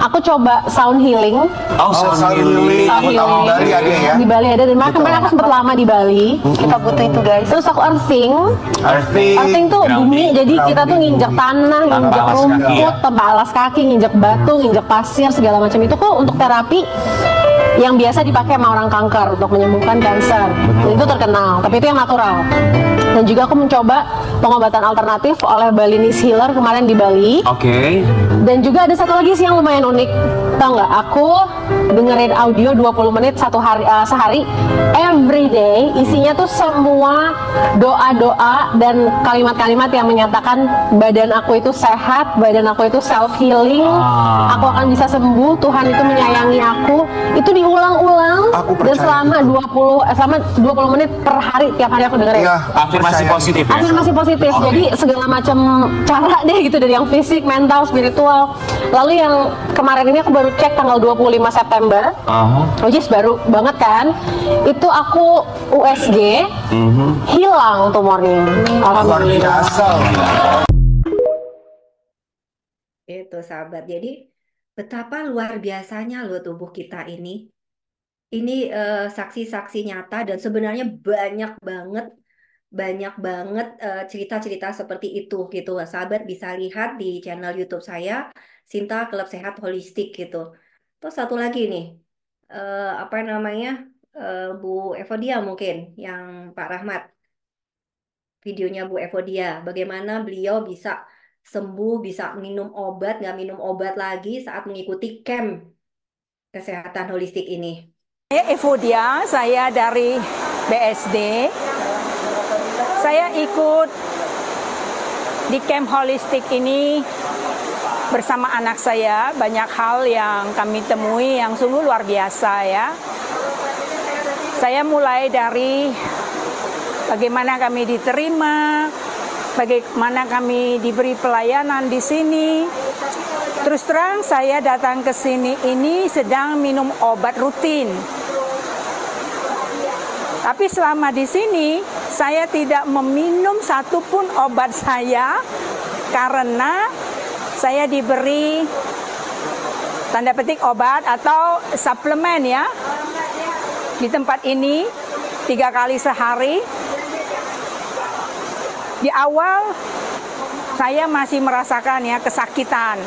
Aku coba sound healing. Sound healing. Di Bali ada ya? Di Bali ada, dan kemarin aku sempat lama di Bali. Kita butuh itu guys. Terus aku earthing. Earthing tuh bumi, jadi kita tuh nginjek tanah, nginjek rumput, tanpa alas kaki, nginjek batu, nginjek pasir, segala macam itu kok untuk terapi yang biasa dipakai sama orang kanker untuk menyembuhkan kanker. Itu terkenal, tapi itu yang natural. Dan juga aku mencoba pengobatan alternatif oleh Balinese Healer kemarin di Bali. Oke. Dan juga ada satu lagi sih yang lumayan unik. Tahu nggak? Aku dengerin audio 20 menit sehari every day. Isinya tuh semua doa-doa dan kalimat-kalimat yang menyatakan badan aku itu sehat, badan aku itu self healing, aku akan bisa sembuh, Tuhan itu menyayangi aku. Itu diulang-ulang dan selama 20 menit per hari, tiap hari aku dengerin. Iya, afirmasi positif ya. Afirmasi positif. Jadi segala macam cara deh gitu, dari yang fisik, mental, spiritual. Lalu yang kemarin ini aku baru cek tanggal 25 September. Which is baru banget kan. Itu aku USG hilang tumornya. Luar biasa. Itu sahabat. Jadi betapa luar biasanya loh tubuh kita ini. Ini saksi-saksi nyata dan sebenarnya banyak banget cerita-cerita seperti itu gitu. Sahabat bisa lihat di channel YouTube saya, Sinta Klub Sehat Holistik gitu. Terus satu lagi nih, apa namanya, Bu Evodia mungkin, yang Pak Rahmat, videonya Bu Evodia, bagaimana beliau bisa sembuh, bisa minum obat, nggak minum obat lagi saat mengikuti camp kesehatan holistik ini. Saya Evodia, saya dari BSD. Saya ikut di camp holistik ini bersama anak saya. Banyak hal yang kami temui yang sungguh luar biasa ya. Saya mulai dari bagaimana kami diterima, bagaimana kami diberi pelayanan di sini. Terus terang saya datang ke sini ini sedang minum obat rutin. Tapi selama di sini saya tidak meminum satupun obat saya karena saya diberi tanda petik obat atau suplemen ya di tempat ini 3 kali sehari. Di awal saya masih merasakan ya kesakitan,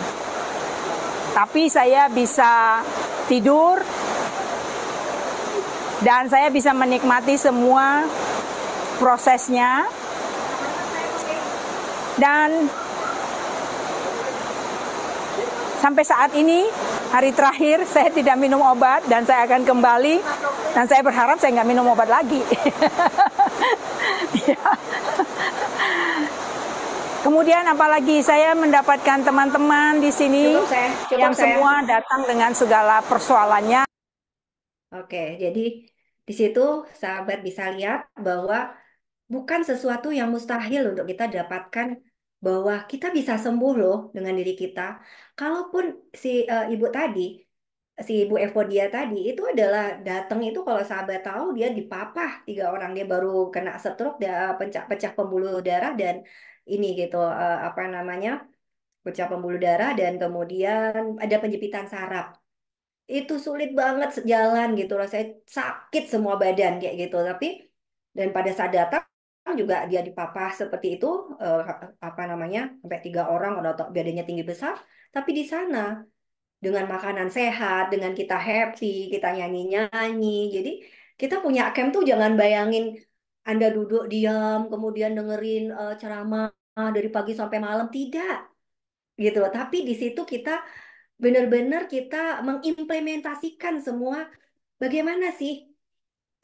tapi saya bisa tidur dan saya bisa menikmati semua prosesnya. Dan sampai saat ini hari terakhir saya tidak minum obat dan saya akan kembali dan saya berharap saya nggak minum obat lagi. Ya. Kemudian apalagi saya mendapatkan teman-teman di sini yang semua datang dengan segala persoalannya. Oke, jadi di situ sahabat bisa lihat bahwa bukan sesuatu yang mustahil untuk kita dapatkan, bahwa kita bisa sembuh loh dengan diri kita. Kalaupun si ibu tadi, si ibu Evodia tadi itu adalah datang itu, kalau sahabat tahu dia dipapah 3 orang, dia baru kena stroke, dia pecah pembuluh darah dan ini gitu apa namanya, pecah pembuluh darah dan kemudian ada penjepitan saraf. Itu sulit banget sejalan gitu loh, saya sakit semua badan kayak gitu. Tapi dan pada saat datang juga dia dipapah seperti itu, apa namanya, sampai 3 orang, udah badannya tinggi besar. Tapi di sana dengan makanan sehat, dengan kita happy, kita nyanyi-nyanyi. Jadi kita punya camp tuh, jangan bayangin Anda duduk diam kemudian dengerin ceramah dari pagi sampai malam, tidak gitu loh. Tapi di situ kita benar-benar kita mengimplementasikan semua, bagaimana sih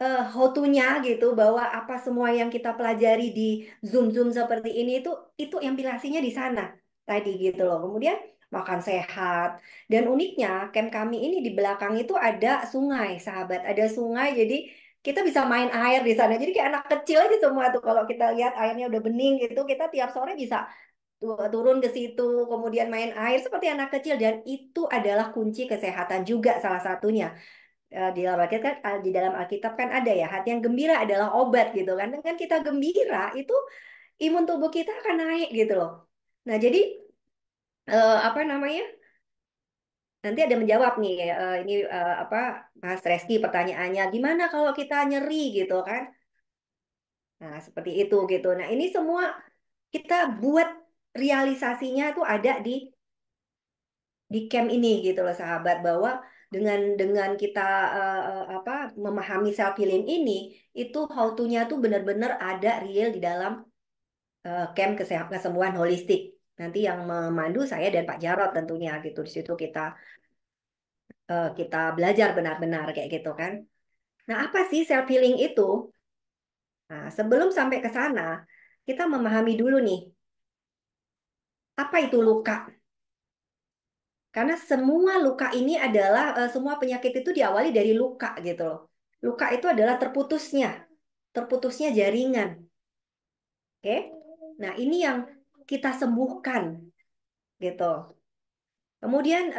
how to-nya gitu, bahwa apa semua yang kita pelajari di Zoom seperti ini itu implikasinya di sana tadi gitu loh. Kemudian makan sehat, dan uniknya camp kami ini di belakang itu ada sungai, sahabat, ada sungai, jadi kita bisa main air di sana. Jadi kayak anak kecil aja semua tuh, kalau kita lihat airnya udah bening gitu, kita tiap sore bisa turun ke situ, kemudian main air seperti anak kecil, dan itu adalah kunci kesehatan juga salah satunya. Di dalam Alkitab kan, di dalam Alkitab kan ada ya, hati yang gembira adalah obat gitu kan. Dengan kita gembira itu imun tubuh kita akan naik gitu loh. Nah, jadi apa namanya? Nanti ada menjawab nih ini apa, Mas Reski, pertanyaannya gimana kalau kita nyeri gitu kan. Nah, seperti itu gitu. Nah, ini semua kita buat realisasinya tuh ada di camp ini gitu loh sahabat, bahwa dengan kita apa, memahami self healing ini, itu how to-nya tuh benar-benar ada real di dalam camp kesembuhan holistik. Nanti yang memandu saya dan Pak Jarot tentunya gitu. Di situ kita belajar benar-benar kayak gitu kan. Nah, apa sih self healing itu? Nah, sebelum sampai ke sana, kita memahami dulu nih, apa itu luka? Karena semua luka ini adalah, semua penyakit itu diawali dari luka gitu loh. Luka itu adalah terputusnya jaringan. Oke? Nah, ini yang kita sembuhkan gitu. Kemudian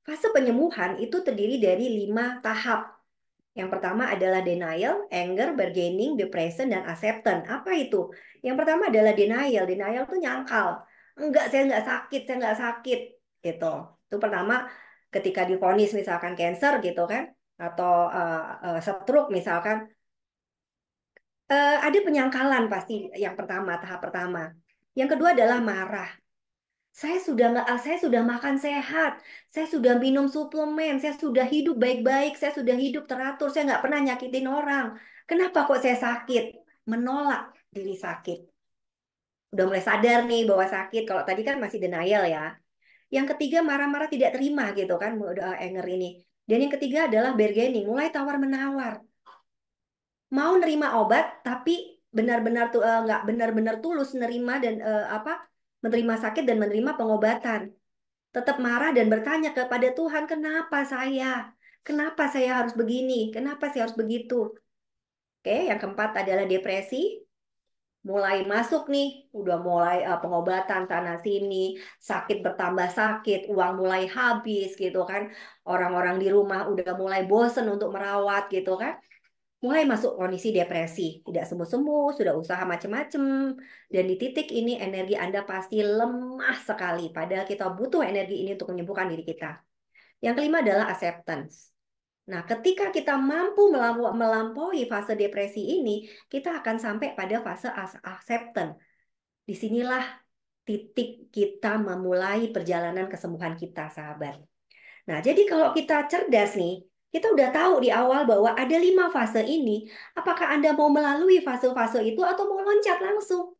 fase penyembuhan itu terdiri dari 5 tahap. Yang pertama adalah denial, anger, bargaining, depression, dan acceptance. Apa itu? Yang pertama adalah denial. Denial itu nyangkal. Enggak, saya enggak sakit, saya enggak sakit. Gitu. Itu pertama, ketika divonis misalkan cancer gitu kan, atau stroke misalkan, ada penyangkalan pasti yang pertama, tahap pertama. Yang kedua adalah marah. Saya sudah makan sehat, saya sudah minum suplemen, saya sudah hidup baik-baik, saya sudah hidup teratur, saya nggak pernah nyakitin orang. Kenapa kok saya sakit? Menolak diri sakit. Udah mulai sadar nih bahwa sakit. Kalau tadi kan masih denial ya. Yang ketiga marah-marah tidak terima gitu kan, udah anger ini. Dan yang ketiga adalah bargaining, mulai tawar-menawar. Mau nerima obat tapi benar-benar tuh nggak benar-benar tulus nerima dan apa, menerima sakit dan menerima pengobatan. Tetap marah dan bertanya kepada Tuhan, kenapa saya? Kenapa saya harus begini? Kenapa saya harus begitu? Oke, yang keempat adalah depresi. Mulai masuk nih, udah mulai pengobatan sana sini, sakit bertambah sakit, uang mulai habis gitu kan. Orang-orang di rumah udah mulai bosen untuk merawat gitu kan. Mulai masuk kondisi depresi, tidak sembuh-sembuh, sudah usaha macam-macam, dan di titik ini energi Anda pasti lemah sekali, padahal kita butuh energi ini untuk menyembuhkan diri kita. Yang kelima adalah acceptance. Nah, ketika kita mampu melampaui fase depresi ini, kita akan sampai pada fase acceptance. Disinilah titik kita memulai perjalanan kesembuhan kita, sahabat. Nah, jadi kalau kita cerdas nih, kita udah tahu di awal bahwa ada 5 fase ini. Apakah Anda mau melalui fase-fase itu atau mau loncat langsung?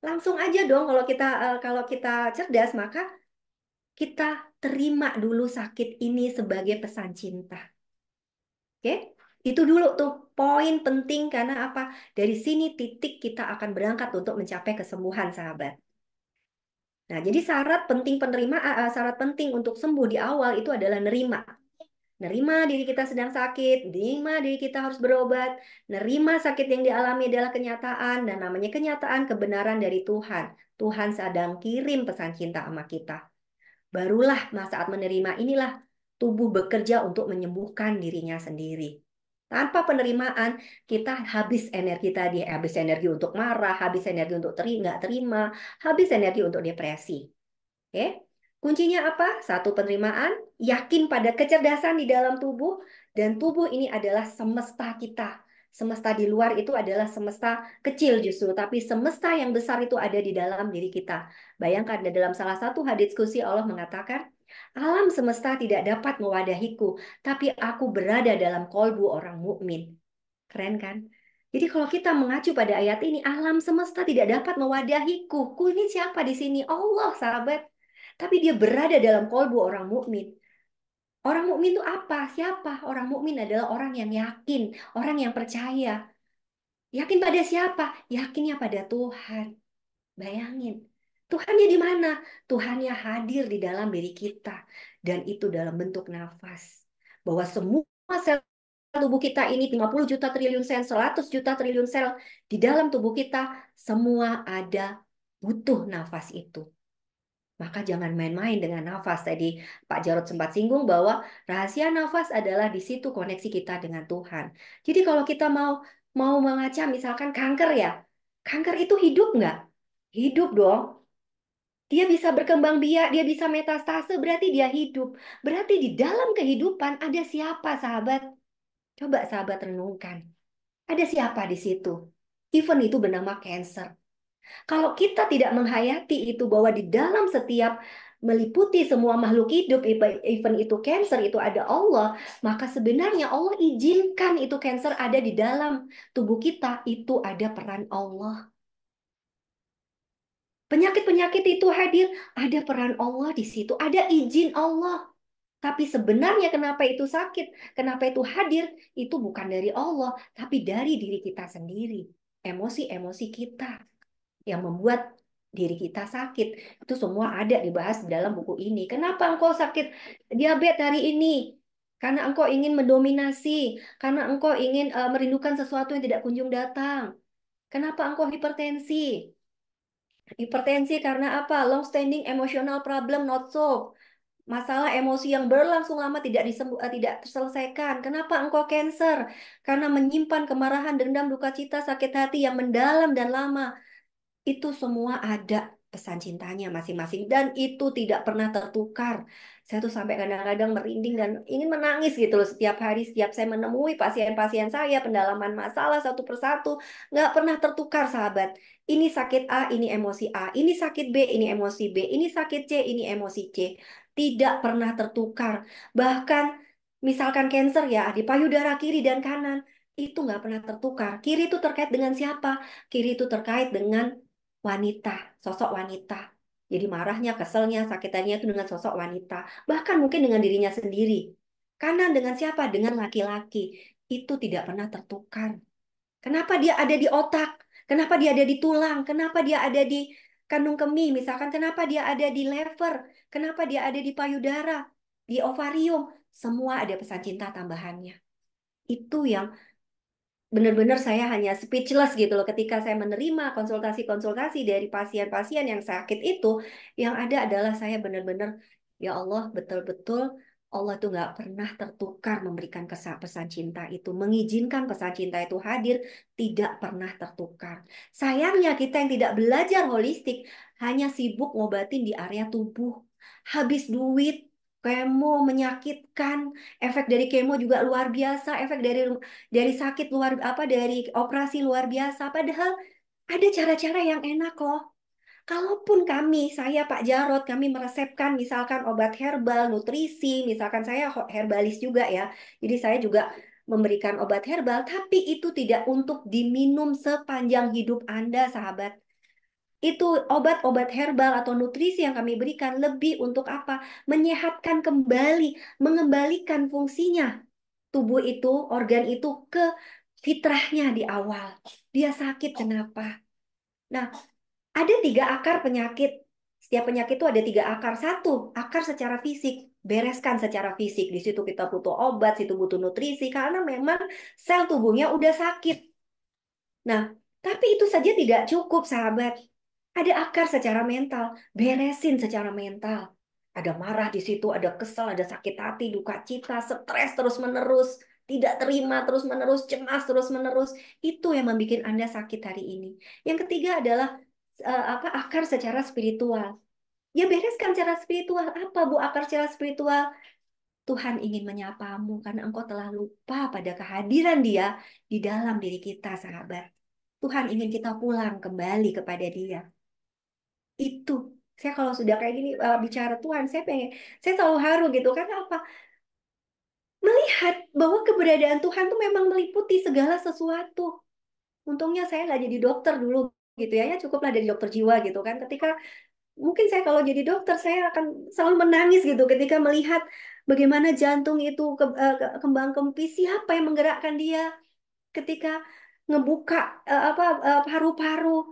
Langsung aja dong, kalau kita cerdas, maka kita terima dulu sakit ini sebagai pesan cinta. Oke? Itu dulu tuh poin penting karena apa? Dari sini titik kita akan berangkat untuk mencapai kesembuhan, sahabat. Nah, jadi syarat penting untuk sembuh di awal itu adalah nerima. Nerima diri kita sedang sakit, nerima diri kita harus berobat, nerima sakit yang dialami adalah kenyataan, dan namanya kenyataan kebenaran dari Tuhan. Tuhan sedang kirim pesan cinta sama kita. Barulah saat menerima inilah tubuh bekerja untuk menyembuhkan dirinya sendiri. Tanpa penerimaan, kita habis energi tadi, habis energi untuk marah, habis energi untuk nggak terima, habis energi untuk depresi. Oke? Kuncinya apa? Satu, penerimaan, yakin pada kecerdasan di dalam tubuh, dan tubuh ini adalah semesta kita. Semesta di luar itu adalah semesta kecil justru, tapi semesta yang besar itu ada di dalam diri kita. Bayangkan, dalam salah satu hadits qudsi Allah mengatakan, alam semesta tidak dapat mewadahiku, tapi aku berada dalam kolbu orang mukmin. Keren kan? Jadi kalau kita mengacu pada ayat ini, alam semesta tidak dapat mewadahiku. Ku ini siapa di sini? Allah, sahabat. Tapi dia berada dalam kolbu orang mukmin. Orang mukmin itu apa? Siapa? Orang mukmin adalah orang yang yakin, orang yang percaya. Yakin pada siapa? Yakinnya pada Tuhan. Bayangin. Tuhannya di mana? Tuhannya hadir di dalam diri kita. Dan itu dalam bentuk nafas. Bahwa semua sel tubuh kita ini 50 juta triliun sel, 100 juta triliun sel di dalam tubuh kita, semua ada butuh nafas itu. Maka jangan main-main dengan nafas. Tadi Pak Jarod sempat singgung bahwa rahasia nafas adalah di situ koneksi kita dengan Tuhan. Jadi kalau kita mau mengaca misalkan kanker ya, kanker itu hidup nggak? Hidup dong. Dia bisa berkembang biak, dia bisa metastase, berarti dia hidup. Berarti di dalam kehidupan ada siapa, sahabat? Coba sahabat renungkan. Ada siapa di situ? Even itu bernama cancer. Kalau kita tidak menghayati itu bahwa di dalam setiap meliputi semua makhluk hidup, even itu cancer, itu ada Allah, maka sebenarnya Allah izinkan itu cancer ada di dalam tubuh kita, itu ada peran Allah. Penyakit-penyakit itu hadir, ada peran Allah di situ, ada izin Allah. Tapi sebenarnya kenapa itu sakit, kenapa itu hadir, itu bukan dari Allah, tapi dari diri kita sendiri. Emosi-emosi kita yang membuat diri kita sakit. Itu semua ada dibahas dalam buku ini. Kenapa engkau sakit diabetes hari ini? Karena engkau ingin mendominasi, karena engkau ingin merindukan sesuatu yang tidak kunjung datang. Kenapa engkau hipertensi? Hipertensi karena apa? Long standing emotional problem not solved. Masalah emosi yang berlangsung lama tidak terselesaikan. Kenapa engkau cancer? Karena menyimpan kemarahan, dendam, duka cita, sakit hati yang mendalam dan lama. Itu semua ada pesan cintanya masing-masing dan itu tidak pernah tertukar. Saya tuh sampai kadang-kadang merinding dan ingin menangis gitu loh setiap hari, setiap saya menemui pasien-pasien saya, pendalaman masalah satu persatu, nggak pernah tertukar, sahabat. Ini sakit A, ini emosi A. Ini sakit B, ini emosi B. Ini sakit C, ini emosi C. Tidak pernah tertukar. Bahkan misalkan cancer ya, di payudara kiri dan kanan, itu nggak pernah tertukar. Kiri itu terkait dengan siapa? Kiri itu terkait dengan wanita, sosok wanita. Jadi marahnya, keselnya, sakitannya itu dengan sosok wanita. Bahkan mungkin dengan dirinya sendiri. Kanan dengan siapa? Dengan laki-laki. Itu tidak pernah tertukar. Kenapa dia ada di otak? Kenapa dia ada di tulang? Kenapa dia ada di kandung kemih? Misalkan kenapa dia ada di lever? Kenapa dia ada di payudara? Di ovarium? Semua ada pesan cinta tambahannya. Itu yang benar-benar saya hanya speechless gitu loh ketika saya menerima konsultasi-konsultasi dari pasien-pasien yang sakit itu, yang ada adalah saya benar-benar, ya Allah, betul-betul Allah tuh nggak pernah tertukar memberikan pesan cinta itu, mengizinkan pesan cinta itu hadir, tidak pernah tertukar. Sayangnya kita yang tidak belajar holistik hanya sibuk ngobatin di area tubuh, habis duit, kemo menyakitkan, efek dari kemo juga luar biasa, efek dari sakit dari operasi luar biasa. Padahal ada cara-cara yang enak loh. Kalaupun saya Pak Jarod, kami meresepkan misalkan obat herbal, nutrisi, misalkan saya herbalis juga ya. Jadi saya juga memberikan obat herbal, tapi itu tidak untuk diminum sepanjang hidup Anda, sahabat. Itu obat-obat herbal atau nutrisi yang kami berikan lebih untuk apa? Menyehatkan kembali, mengembalikan fungsinya tubuh itu, organ itu ke fitrahnya di awal. Dia sakit kenapa? Nah, ada 3 akar penyakit. Setiap penyakit itu ada 3 akar. Satu, akar secara fisik. Bereskan secara fisik. Di situ kita butuh obat, situ butuh nutrisi. Karena memang sel tubuhnya udah sakit. Nah, tapi itu saja tidak cukup, sahabat. Ada akar secara mental. Beresin secara mental. Ada marah di situ, ada kesal, ada sakit hati, duka cita, stres terus-menerus. Tidak terima terus-menerus, cemas terus-menerus. Itu yang membuat Anda sakit hari ini. Yang ketiga adalah akar secara spiritual. Ya bereskan secara spiritual. Apa Bu akar secara spiritual? Tuhan ingin menyapamu karena engkau telah lupa pada kehadiran Dia di dalam diri kita, sahabat. Tuhan ingin kita pulang kembali kepada Dia. Itu. Saya kalau sudah kayak gini bicara Tuhan, saya selalu haru gitu. Karena apa? Melihat bahwa keberadaan Tuhan tuh memang meliputi segala sesuatu. Untungnya saya nggak jadi dokter dulu gitu ya. Ya cukuplah dari dokter jiwa gitu kan. Ketika mungkin saya kalau jadi dokter saya akan selalu menangis gitu ketika melihat bagaimana jantung itu kembang kempis, siapa yang menggerakkan dia ketika ngebuka paru-paru,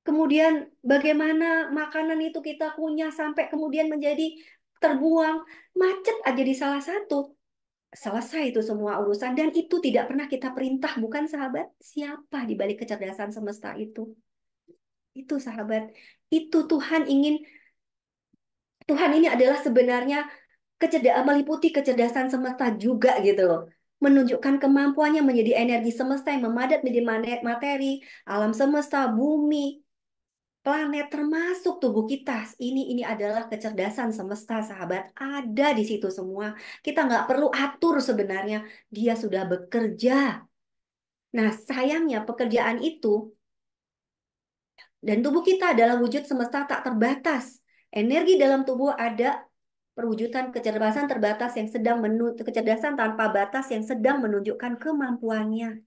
kemudian bagaimana makanan itu kita kunyah sampai kemudian menjadi terbuang, macet aja di salah satu. Selesai itu semua urusan dan itu tidak pernah kita perintah, bukan sahabat? Siapa di balik kecerdasan semesta itu? Itu sahabat. Itu Tuhan ini adalah sebenarnya meliputi kecerdasan semesta juga gitu loh. Menunjukkan kemampuannya menjadi energi semesta yang memadat menjadi materi, alam semesta, bumi, planet termasuk tubuh kita. Ini adalah kecerdasan semesta, sahabat. Ada di situ semua. Kita nggak perlu atur sebenarnya. Dia sudah bekerja. Nah, sayangnya pekerjaan itu dan tubuh kita adalah wujud semesta tak terbatas. Energi dalam tubuh ada perwujudan kecerdasan terbatas yang kecerdasan tanpa batas yang sedang menunjukkan kemampuannya.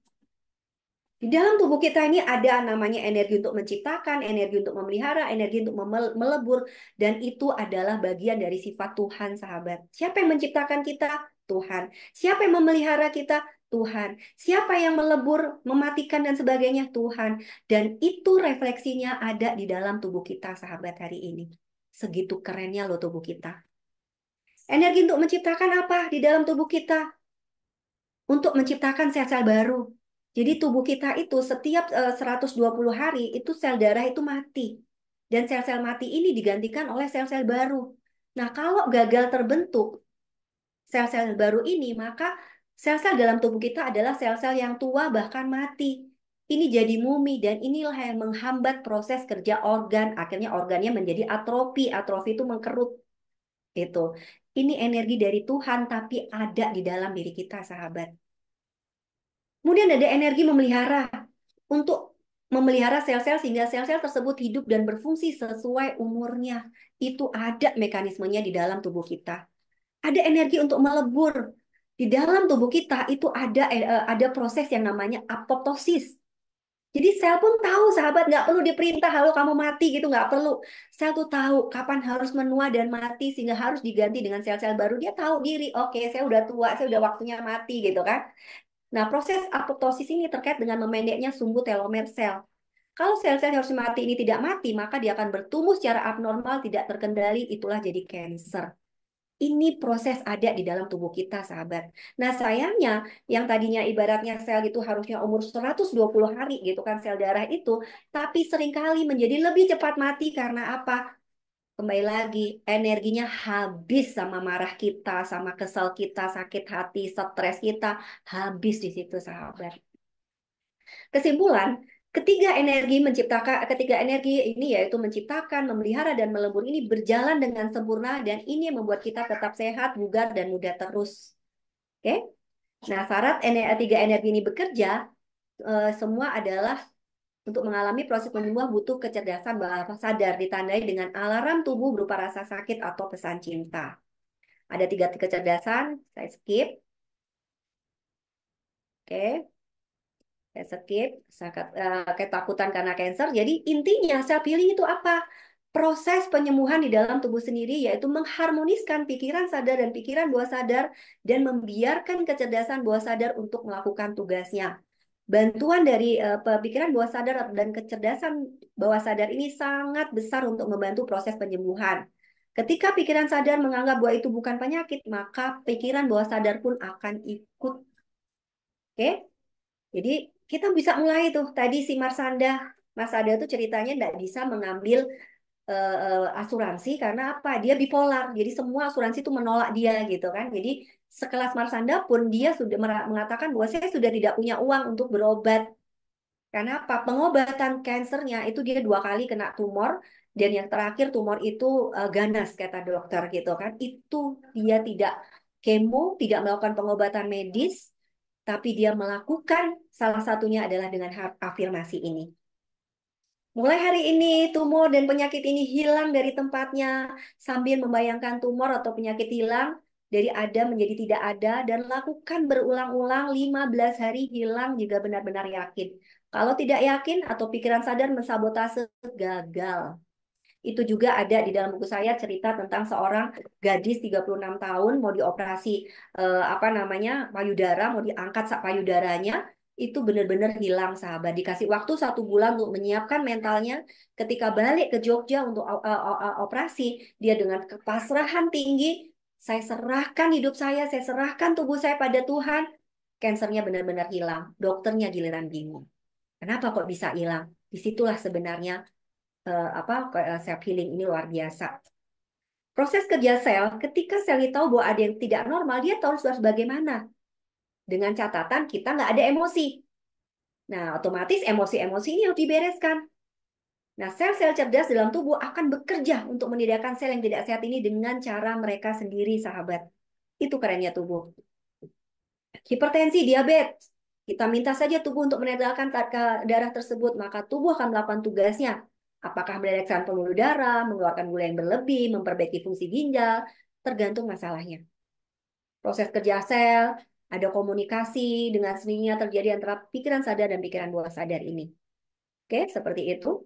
Di dalam tubuh kita ini ada namanya energi untuk menciptakan, energi untuk memelihara, energi untuk melebur, dan itu adalah bagian dari sifat Tuhan, sahabat. Siapa yang menciptakan kita? Tuhan. Siapa yang memelihara kita? Tuhan. Siapa yang melebur, mematikan dan sebagainya? Tuhan. Dan itu refleksinya ada di dalam tubuh kita, sahabat, hari ini. Segitu kerennya loh tubuh kita. Energi untuk menciptakan apa di dalam tubuh kita? Untuk menciptakan sel-sel baru. Jadi tubuh kita itu setiap 120 hari itu sel darah itu mati. Dan sel-sel mati ini digantikan oleh sel-sel baru. Nah, kalau gagal terbentuk sel-sel baru ini, maka sel-sel dalam tubuh kita adalah sel-sel yang tua bahkan mati. Ini jadi mumi dan inilah yang menghambat proses kerja organ. Akhirnya organnya menjadi atrofi. Atrofi itu mengkerut. Itu. Ini energi dari Tuhan tapi ada di dalam diri kita, sahabat. Kemudian ada energi memelihara untuk memelihara sel-sel sehingga sel-sel tersebut hidup dan berfungsi sesuai umurnya. Itu ada mekanismenya di dalam tubuh kita. Ada energi untuk melebur. Di dalam tubuh kita itu ada proses yang namanya apoptosis. Jadi sel pun tahu, sahabat, nggak perlu diperintah, halo kamu mati gitu, nggak perlu. Sel tuh tahu kapan harus menua dan mati sehingga harus diganti dengan sel-sel baru. Dia tahu diri, oke, saya udah tua, saya udah waktunya mati gitu kan. Nah, proses apoptosis ini terkait dengan memendeknya sumbu telomer sel. Kalau sel-sel yang harus mati ini tidak mati, maka dia akan bertumbuh secara abnormal, tidak terkendali, itulah jadi kanker. Ini proses ada di dalam tubuh kita, sahabat. Nah, sayangnya yang tadinya ibaratnya sel itu harusnya umur 120 hari gitu kan sel darah itu, tapi seringkali menjadi lebih cepat mati karena apa? Kembali lagi, energinya habis sama marah kita, sama kesal kita, sakit hati, stres kita, habis di situ, sahabat. Kesimpulan, ketiga energi ini yaitu menciptakan, memelihara, dan melebur ini berjalan dengan sempurna dan ini yang membuat kita tetap sehat, bugar, dan muda terus. Oke? Nah, syarat tiga energi ini bekerja, semua adalah untuk mengalami proses penyembuhan butuh kecerdasan bawah sadar ditandai dengan alarm tubuh berupa rasa sakit atau pesan cinta. Ada 3 kecerdasan, saya skip. Oke. Saya skip, ketakutan karena cancer. Jadi intinya self healing itu apa? Proses penyembuhan di dalam tubuh sendiri, yaitu mengharmoniskan pikiran sadar dan pikiran bawah sadar dan membiarkan kecerdasan bawah sadar untuk melakukan tugasnya. Bantuan dari pikiran bawah sadar dan kecerdasan bawah sadar ini sangat besar untuk membantu proses penyembuhan. Ketika pikiran sadar menganggap bahwa itu bukan penyakit, maka pikiran bawah sadar pun akan ikut. Oke? Jadi kita bisa mulai tuh. Tadi si Marsanda, Mas Ada tuh ceritanya nggak bisa mengambil asuransi karena apa? Dia bipolar. Jadi semua asuransi itu menolak dia gitu kan. Jadi sekelas Marsanda pun dia sudah mengatakan bahwa saya sudah tidak punya uang untuk berobat. Karena apa? Pengobatan kansernya itu dia 2 kali kena tumor dan yang terakhir tumor itu ganas kata dokter gitu kan. Itu dia tidak kemo, tidak melakukan pengobatan medis, tapi dia melakukan salah satunya adalah dengan afirmasi ini. Mulai hari ini tumor dan penyakit ini hilang dari tempatnya sambil membayangkan tumor atau penyakit hilang dari ada menjadi tidak ada dan lakukan berulang-ulang 15 hari hilang jika benar-benar yakin. Kalau tidak yakin atau pikiran sadar mensabotase, gagal. Itu juga ada di dalam buku saya cerita tentang seorang gadis 36 tahun mau dioperasi payudara, mau diangkat payudaranya, itu benar-benar hilang sahabat. Dikasih waktu 1 bulan untuk menyiapkan mentalnya. Ketika balik ke Jogja untuk operasi, dia dengan kepasrahan tinggi, saya serahkan hidup saya serahkan tubuh saya pada Tuhan. Kansernya benar-benar hilang. Dokternya giliran bingung. Kenapa kok bisa hilang? Disitulah sebenarnya self healing ini luar biasa. Proses kerja sel, ketika sel itu tahu bahwa ada yang tidak normal, dia tahu harus bagaimana. Dengan catatan kita nggak ada emosi. Nah, otomatis emosi-emosi ini harus dibereskan. Nah, sel-sel cerdas dalam tubuh akan bekerja untuk menidakkan sel yang tidak sehat ini dengan cara mereka sendiri, sahabat. Itu kerennya tubuh. Hipertensi, diabetes. Kita minta saja tubuh untuk menetralkan darah tersebut, maka tubuh akan melakukan tugasnya. Apakah mendeteksi pembuluh darah, mengeluarkan gula yang berlebih, memperbaiki fungsi ginjal, tergantung masalahnya. Proses kerja sel, ada komunikasi dengan sendirinya terjadi antara pikiran sadar dan pikiran bawah sadar ini. Oke, seperti itu.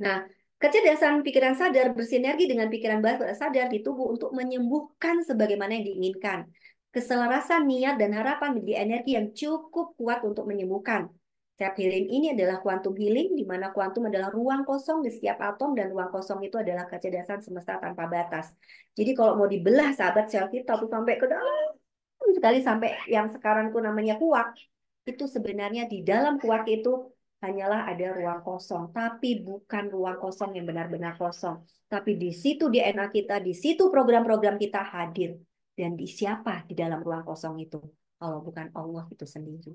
Nah, kecerdasan pikiran sadar bersinergi dengan pikiran bawah sadar di tubuh untuk menyembuhkan sebagaimana yang diinginkan. Keselarasan niat dan harapan menjadi energi yang cukup kuat untuk menyembuhkan. Self healing ini adalah quantum healing, di mana kuantum adalah ruang kosong di setiap atom dan ruang kosong itu adalah kecerdasan semesta tanpa batas. Jadi kalau mau dibelah sahabat sel kita tuh sampai ke dalam sekali sampai yang sekarang tuh namanya kuak, itu sebenarnya di dalam kuak itu hanyalah ada ruang kosong, tapi bukan ruang kosong yang benar-benar kosong. Tapi di situ DNA kita, di situ program-program kita hadir. Dan di siapa di dalam ruang kosong itu? Kalau bukan Allah itu sendiri.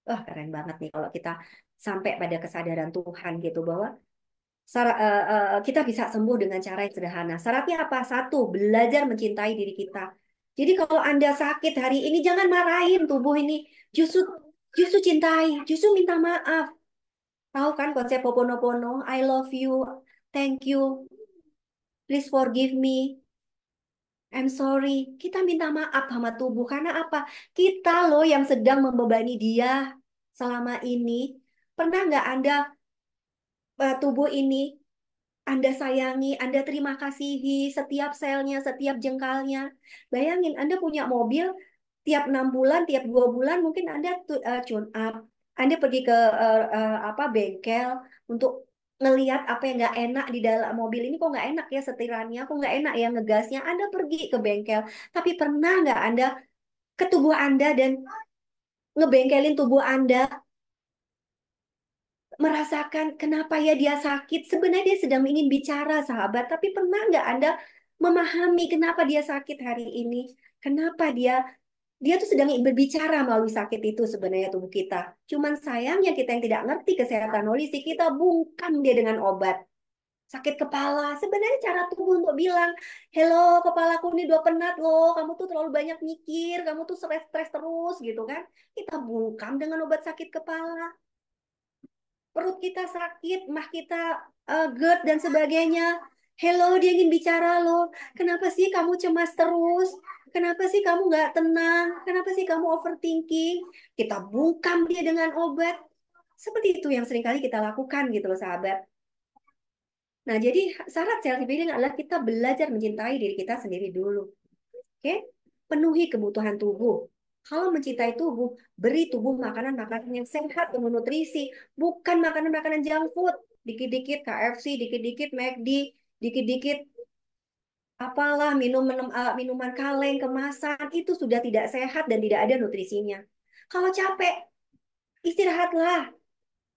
Wah, keren banget nih kalau kita sampai pada kesadaran Tuhan gitu bahwa kita bisa sembuh dengan cara yang sederhana. Syaratnya apa? 1, belajar mencintai diri kita. Jadi kalau Anda sakit hari ini, jangan marahin tubuh ini. Justru justru cintai, justru minta maaf. Tahu kan konsep Ho'oponopono? I love you, thank you, please forgive me, I'm sorry. Kita minta maaf sama tubuh karena apa? Kita loh yang sedang membebani dia selama ini. Pernah nggak Anda tubuh ini Anda sayangi, Anda terima kasihi setiap selnya, setiap jengkalnya. Bayangin Anda punya mobil tiap 6 bulan, tiap 2 bulan mungkin Anda tune up. Anda pergi ke bengkel untuk ngelihat apa yang nggak enak di dalam mobil ini, kok nggak enak ya setirannya, kok nggak enak ya ngegasnya. Anda pergi ke bengkel, tapi pernah nggak Anda ke tubuh Anda dan ngebengkelin tubuh Anda, merasakan kenapa ya dia sakit? Sebenarnya dia sedang ingin bicara, sahabat, tapi pernah nggak Anda memahami kenapa dia sakit hari ini? Kenapa dia tuh sedang berbicara melalui sakit itu sebenarnya tubuh kita. Cuman sayangnya kita yang tidak ngerti kesehatan holistik, kita bungkam dia dengan obat. Sakit kepala, sebenarnya cara tubuh untuk bilang, hello kepalaku ini udah penat loh, kamu tuh terlalu banyak mikir, kamu tuh stres terus gitu kan. Kita bungkam dengan obat sakit kepala. Perut kita sakit, mah kita GERD dan sebagainya. Hello, dia ingin bicara loh. Kenapa sih kamu cemas terus? Kenapa sih kamu nggak tenang? Kenapa sih kamu overthinking? Kita bungkam dia dengan obat. Seperti itu yang seringkali kita lakukan gitu loh sahabat. Nah, jadi syarat self healing adalah kita belajar mencintai diri kita sendiri dulu. Oke? Penuhi kebutuhan tubuh. Kalau mencintai tubuh, beri tubuh makanan-makanan yang sehat, penuh nutrisi, bukan makanan-makanan junk food. Dikit-dikit KFC, dikit-dikit McD, dikit-dikit apalah minuman kaleng kemasan itu sudah tidak sehat dan tidak ada nutrisinya. Kalau capek, istirahatlah.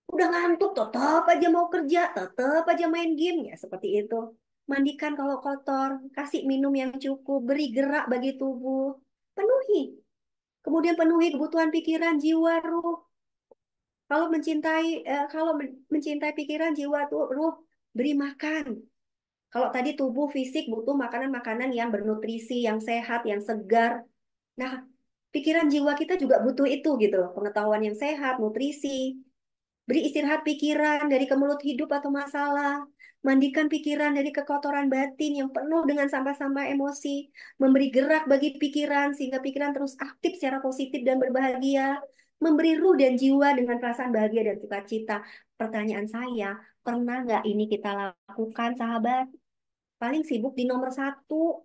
Udah ngantuk, tetap aja mau kerja, tetap aja main game ya seperti itu. Mandikan kalau kotor, kasih minum yang cukup, beri gerak bagi tubuh, penuhi. Kemudian penuhi kebutuhan pikiran, jiwa, ruh. Kalau mencintai pikiran, jiwa, tuh, ruh, beri makan. Kalau tadi tubuh fisik butuh makanan-makanan yang bernutrisi, yang sehat, yang segar. Nah, pikiran jiwa kita juga butuh itu gitu loh, pengetahuan yang sehat, nutrisi. Beri istirahat pikiran dari kemelut hidup atau masalah. Mandikan pikiran dari kekotoran batin yang penuh dengan sampah-sampah emosi. Memberi gerak bagi pikiran sehingga pikiran terus aktif secara positif dan berbahagia. Memberi ruh dan jiwa dengan perasaan bahagia dan sukacita. Pertanyaan saya, pernah nggak ini kita lakukan, sahabat? Paling sibuk di nomor satu.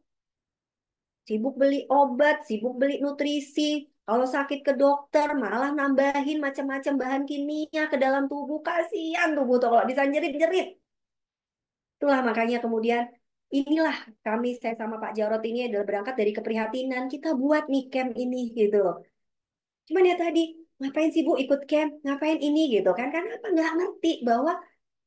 Sibuk beli obat, sibuk beli nutrisi. Kalau sakit ke dokter, malah nambahin macam-macam bahan kimia ke dalam tubuh. Kasihan tubuh tuh kalau bisa jerit-jerit. Itulah makanya kemudian inilah saya sama Pak Jarot ini adalah berangkat dari keprihatinan. Kita buat nih camp ini gitu loh. Cuman ya tadi, ngapain sih Bu ikut camp? Ngapain ini gitu kan? Karena apa? Nggak ngerti bahwa,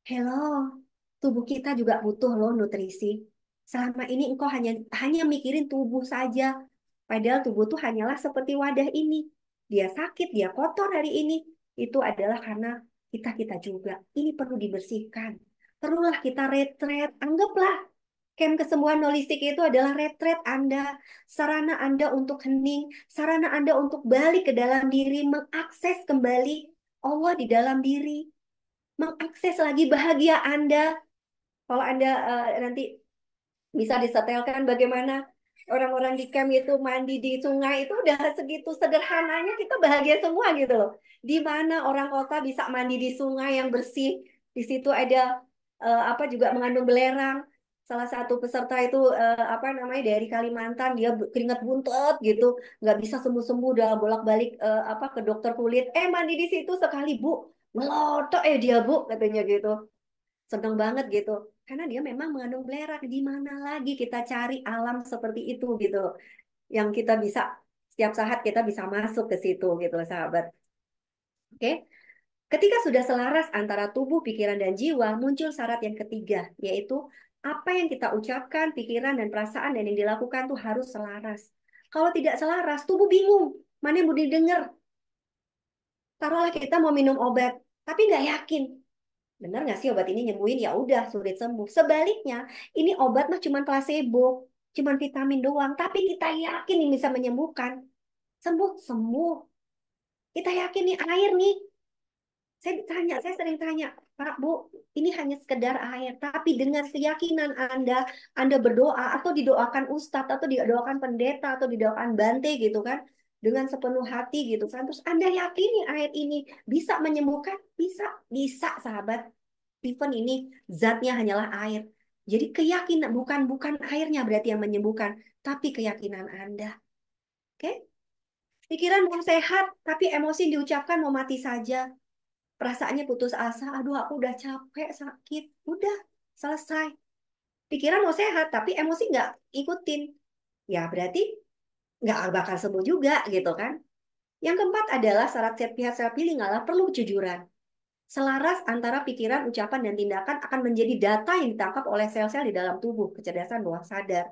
hello, tubuh kita juga butuh loh nutrisi. Selama ini engkau hanya hanya mikirin tubuh saja. Padahal tubuh tuh hanyalah seperti wadah ini. Dia sakit, dia kotor hari ini. Itu adalah karena kita juga. Ini perlu dibersihkan. Perlulah kita retret. Anggaplah camp kesembuhan holistik itu adalah retret Anda. Sarana Anda untuk hening. Sarana Anda untuk balik ke dalam diri. Mengakses kembali Allah di dalam diri. Mengakses lagi bahagia Anda. Kalau Anda nanti bisa disetelkan bagaimana orang-orang di camp itu mandi di sungai itu udah segitu sederhananya kita bahagia semua gitu loh. Di mana orang kota bisa mandi di sungai yang bersih. Di situ ada apa juga mengandung belerang. Salah satu peserta itu apa namanya dari Kalimantan dia keringat buntut gitu, nggak bisa sembuh-sembuh udah bolak-balik apa ke dokter kulit. Mandi di situ sekali Bu, melotok dia Bu katanya gitu. Seneng banget gitu. Karena dia memang mengandung belerang. Di mana lagi kita cari alam seperti itu gitu. Yang kita bisa, setiap saat kita bisa masuk ke situ gitu sahabat. Oke. Ketika sudah selaras antara tubuh, pikiran, dan jiwa, muncul syarat yang ketiga, yaitu apa yang kita ucapkan, pikiran, dan perasaan, dan yang dilakukan tuh harus selaras. Kalau tidak selaras, tubuh bingung. Mana yang mau didengar? Taruhlah kita mau minum obat, tapi nggak yakin. Benar nggak sih obat ini nyembuhin? Ya udah sulit sembuh. Sebaliknya, ini obat mah cuma placebo, cuma vitamin doang. Tapi kita yakin ini bisa menyembuhkan. Sembuh, sembuh. Kita yakin nih air nih. Saya sering tanya, Pak, Bu, ini hanya sekedar air. Tapi dengan keyakinan Anda berdoa atau didoakan ustadz atau didoakan pendeta atau didoakan bante gitu kan, dengan sepenuh hati gitu kan. Terus Anda yakini air ini bisa menyembuhkan? Bisa, bisa sahabat. Even ini zatnya hanyalah air. Jadi keyakinan bukan airnya berarti yang menyembuhkan, tapi keyakinan Anda. Oke? Pikiran mau sehat, tapi emosi diucapkan mau mati saja. Perasaannya putus asa, aduh aku udah capek, sakit. Udah, selesai. Pikiran mau sehat, tapi emosi nggak ikutin. Ya berarti nggak bakal sembuh juga gitu kan. Yang keempat adalah syarat pihak self healing adalah perlu kejujuran. Selaras antara pikiran, ucapan, dan tindakan akan menjadi data yang ditangkap oleh sel-sel di dalam tubuh, kecerdasan bawah sadar.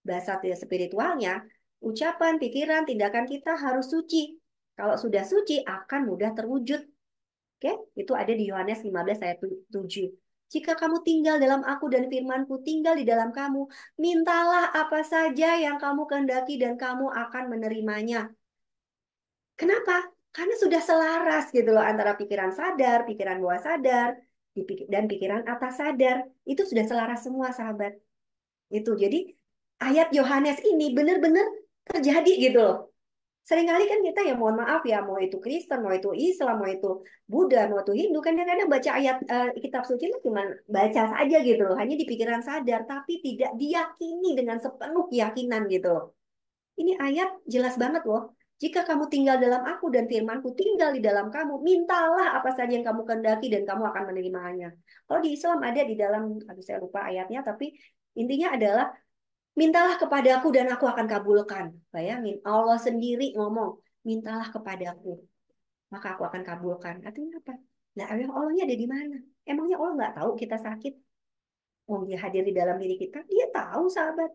Bahasa spiritualnya, ucapan, pikiran, tindakan kita harus suci. Kalau sudah suci, akan mudah terwujud. Oke, itu ada di Yohanes 15 ayat 7. Jika kamu tinggal dalam aku dan firmanku tinggal di dalam kamu, mintalah apa saja yang kamu kehendaki dan kamu akan menerimanya. Kenapa? Karena sudah selaras gitu loh antara pikiran sadar, pikiran bawah sadar, dan pikiran atas sadar. Itu sudah selaras semua sahabat. Itu jadi ayat Yohanes ini benar-benar terjadi gitu loh. Seringkali kan kita ya mohon maaf ya, mau itu Kristen, mau itu Islam, mau itu Buddha, mau itu Hindu, kan kadang-kadang baca ayat kitab suci itu cuma baca saja gitu loh, hanya di pikiran sadar, tapi tidak diyakini dengan sepenuh keyakinan gitu loh. Ini ayat jelas banget loh. Jika kamu tinggal dalam aku dan firmanku tinggal di dalam kamu, mintalah apa saja yang kamu kehendaki dan kamu akan menerimanya. Kalau di Islam ada di dalam, aduh saya lupa ayatnya, tapi intinya adalah mintalah kepadaku dan aku akan kabulkan. Bayangin, Allah sendiri ngomong, mintalah kepadaku, maka aku akan kabulkan. Artinya apa? Nah, Allahnya ada di mana? Emangnya Allah nggak tahu kita sakit? Oh, dia hadir di dalam diri kita. Dia tahu, sahabat.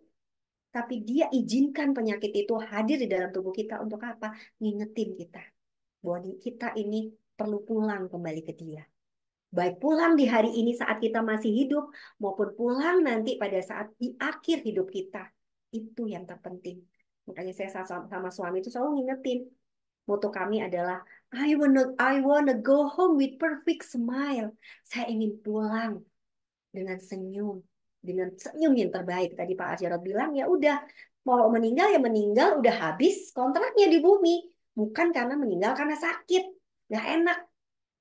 Tapi dia izinkan penyakit itu hadir di dalam tubuh kita untuk apa? Ngingetin kita bahwa kita ini perlu pulang kembali ke dia. Baik pulang di hari ini saat kita masih hidup, maupun pulang nanti pada saat di akhir hidup kita. Itu yang terpenting. Makanya saya sama suami itu selalu ngingetin. Moto kami adalah, I wanna go home with perfect smile. Saya ingin pulang dengan senyum, dengan senyum yang terbaik. Tadi Pak Jarod bilang, ya udah, mau meninggal ya meninggal, udah habis kontraknya di bumi. Bukan karena meninggal karena sakit, nggak enak,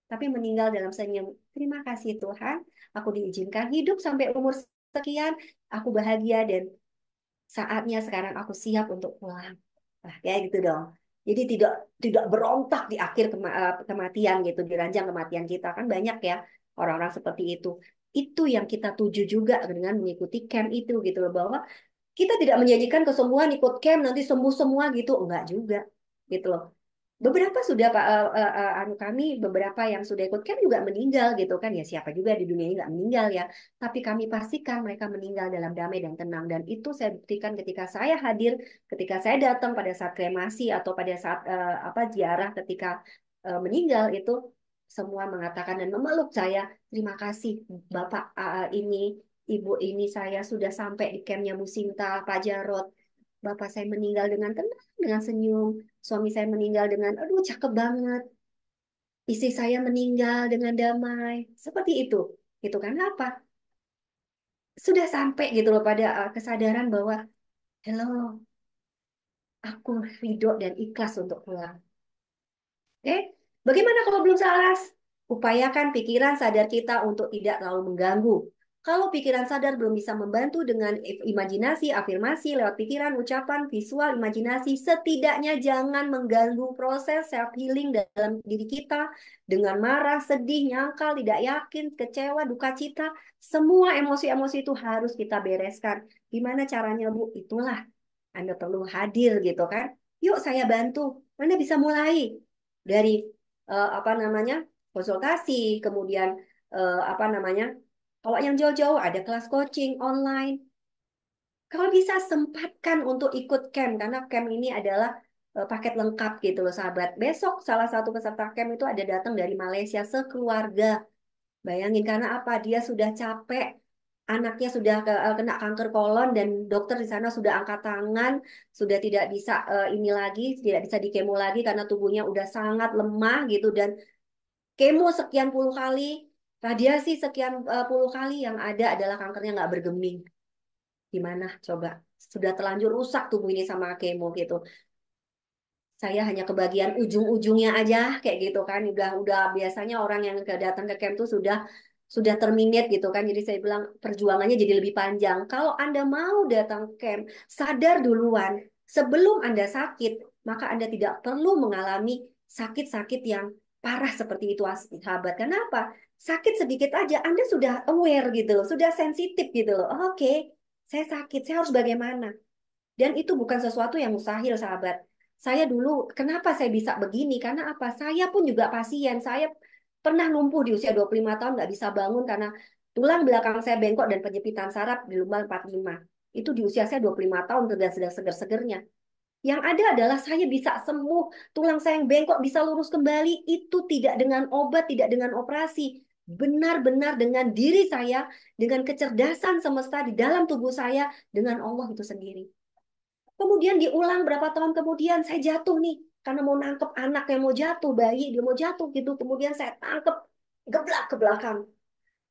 tapi meninggal dalam senyum. Terima kasih Tuhan, aku diizinkan hidup sampai umur sekian, aku bahagia dan saatnya sekarang aku siap untuk pulang. Nah, kayak gitu dong. Jadi tidak tidak berontak di akhir kematian gitu, di ranjang kematian kita kan banyak ya orang-orang seperti itu. Itu yang kita tuju juga dengan mengikuti camp itu gitu loh, bahwa kita tidak menjanjikan kesembuhan ikut camp nanti sembuh semua gitu, enggak juga gitu loh. Beberapa sudah Pak anu kami beberapa yang sudah ikut camp juga meninggal gitu kan, ya siapa juga di dunia ini nggak meninggal ya, tapi kami pastikan mereka meninggal dalam damai dan tenang, dan itu saya buktikan ketika saya hadir, ketika saya datang pada saat kremasi atau pada saat apa ziarah ketika meninggal itu, semua mengatakan dan memeluk saya, terima kasih Bapak ini, Ibu ini, saya sudah sampai di campnya Bu Sinta, Pak Jarot. Bapak saya meninggal dengan tenang, dengan senyum. Suami saya meninggal dengan, aduh cakep banget. Istri saya meninggal dengan damai. Seperti itu. Itu kan apa? Sudah sampai gitu loh pada kesadaran bahwa, hello, aku ridho dan ikhlas untuk pulang. Oke? Bagaimana kalau belum selaras? Upayakan pikiran sadar kita untuk tidak terlalu mengganggu. Kalau pikiran sadar belum bisa membantu dengan imajinasi, afirmasi, lewat pikiran, ucapan, visual, imajinasi, setidaknya jangan mengganggu proses self-healing dalam diri kita dengan marah, sedih, nyangkal, tidak yakin, kecewa, duka cita. Semua emosi-emosi itu harus kita bereskan. Gimana caranya, Bu? Itulah. Anda perlu hadir gitu kan. Yuk saya bantu. Anda bisa mulai dari apa namanya konsultasi, kemudian apa namanya kalau yang jauh-jauh ada kelas coaching online. Kalau bisa sempatkan untuk ikut camp karena camp ini adalah paket lengkap gitu loh sahabat. Besok salah satu peserta camp itu ada datang dari Malaysia sekeluarga. Bayangin karena apa? Dia sudah capek, anaknya sudah kena kanker kolon dan dokter di sana sudah angkat tangan, sudah tidak bisa ini lagi, tidak bisa dikemo lagi karena tubuhnya udah sangat lemah gitu, dan kemo sekian puluh kali, radiasi sekian puluh kali, yang ada adalah kankernya nggak bergeming. Gimana coba? Sudah terlanjur rusak tubuh ini sama kemo gitu. Saya hanya kebagian ujung-ujungnya aja kayak gitu kan. Udah biasanya orang yang datang ke camp tuh sudah terminate gitu kan. Jadi saya bilang perjuangannya jadi lebih panjang. Kalau Anda mau datang camp, sadar duluan sebelum Anda sakit, maka Anda tidak perlu mengalami sakit-sakit yang parah seperti itu, sahabat. Kenapa? Sakit sedikit aja Anda sudah aware gitu loh, sudah sensitif gitu loh. Oke, saya sakit, saya harus bagaimana? Dan itu bukan sesuatu yang mustahil, sahabat. Saya dulu, kenapa saya bisa begini? Karena apa? Saya pun juga pasien. Saya pernah lumpuh di usia 25 tahun, nggak bisa bangun karena tulang belakang saya bengkok dan penjepitan saraf di lumbar 45. Itu di usia saya 25 tahun dan sedang seger-segernya. Yang ada adalah saya bisa sembuh, tulang saya yang bengkok bisa lurus kembali. Itu tidak dengan obat, tidak dengan operasi. Benar-benar dengan diri saya, dengan kecerdasan semesta di dalam tubuh saya, dengan Allah itu sendiri. Kemudian diulang berapa tahun kemudian saya jatuh nih karena mau nangkep anak yang mau jatuh, bayi dia mau jatuh gitu. Kemudian saya tangkep, geblak ke belakang,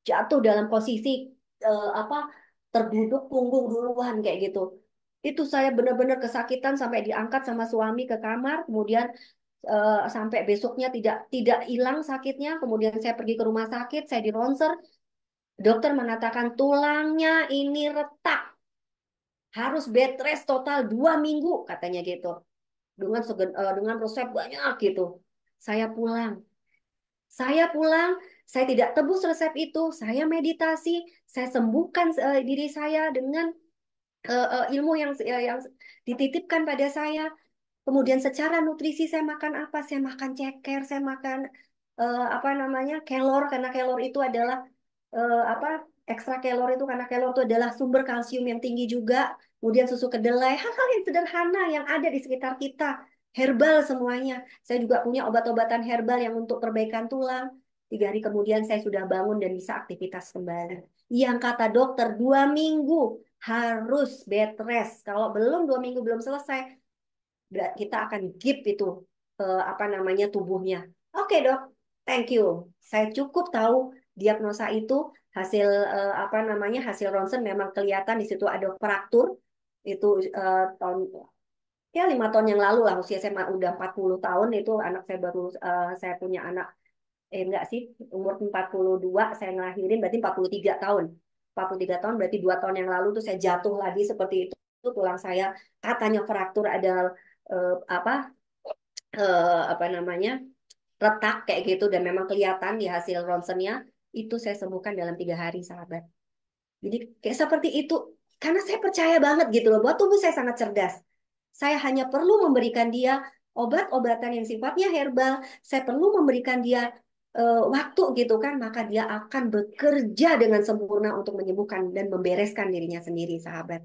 jatuh dalam posisi apa, terguduk punggung duluan kayak gitu. Itu saya benar-benar kesakitan sampai diangkat sama suami ke kamar, kemudian sampai besoknya tidak tidak hilang sakitnya. Kemudian saya pergi ke rumah sakit, saya di ronser. Dokter mengatakan tulangnya ini retak, harus bed rest total 2 minggu katanya gitu. Dengan resep banyak gitu. Saya pulang, saya pulang, saya tidak tebus resep itu, saya meditasi, saya sembuhkan diri saya dengan ilmu yang dititipkan pada saya. Kemudian secara nutrisi saya makan apa? Saya makan ceker, saya makan apa namanya kelor, karena kelor itu adalah apa ekstra kelor itu, karena kelor itu adalah sumber kalsium yang tinggi juga. Kemudian susu kedelai, hal-hal yang sederhana yang ada di sekitar kita, herbal semuanya. Saya juga punya obat-obatan herbal yang untuk perbaikan tulang. 3 hari kemudian saya sudah bangun dan bisa aktivitas kembali. Yang kata dokter 2 minggu harus bed rest. Kalau belum 2 minggu belum selesai, kita akan give itu apa namanya tubuhnya. Oke dok, thank you. Saya cukup tahu diagnosa itu, hasil apa namanya hasil ronsen memang kelihatan di situ ada fraktur. Itu tahun ya 5 tahun yang lalu lah, usia saya udah 40 tahun, itu anak saya baru saya punya anak enggak sih, umur 42 saya ngelahirin, berarti 43 tahun. 43 tahun berarti 2 tahun yang lalu tuh saya jatuh lagi seperti itu. Tulang saya katanya fraktur, ada apa apa namanya retak kayak gitu, dan memang kelihatan di hasil ronsennya. Itu saya sembuhkan dalam 3 hari, sahabat. Jadi kayak seperti itu, karena saya percaya banget gitu loh bahwa tubuh saya sangat cerdas. Saya hanya perlu memberikan dia obat-obatan yang sifatnya herbal. Saya perlu memberikan dia waktu gitu kan, maka dia akan bekerja dengan sempurna untuk menyembuhkan dan membereskan dirinya sendiri, sahabat.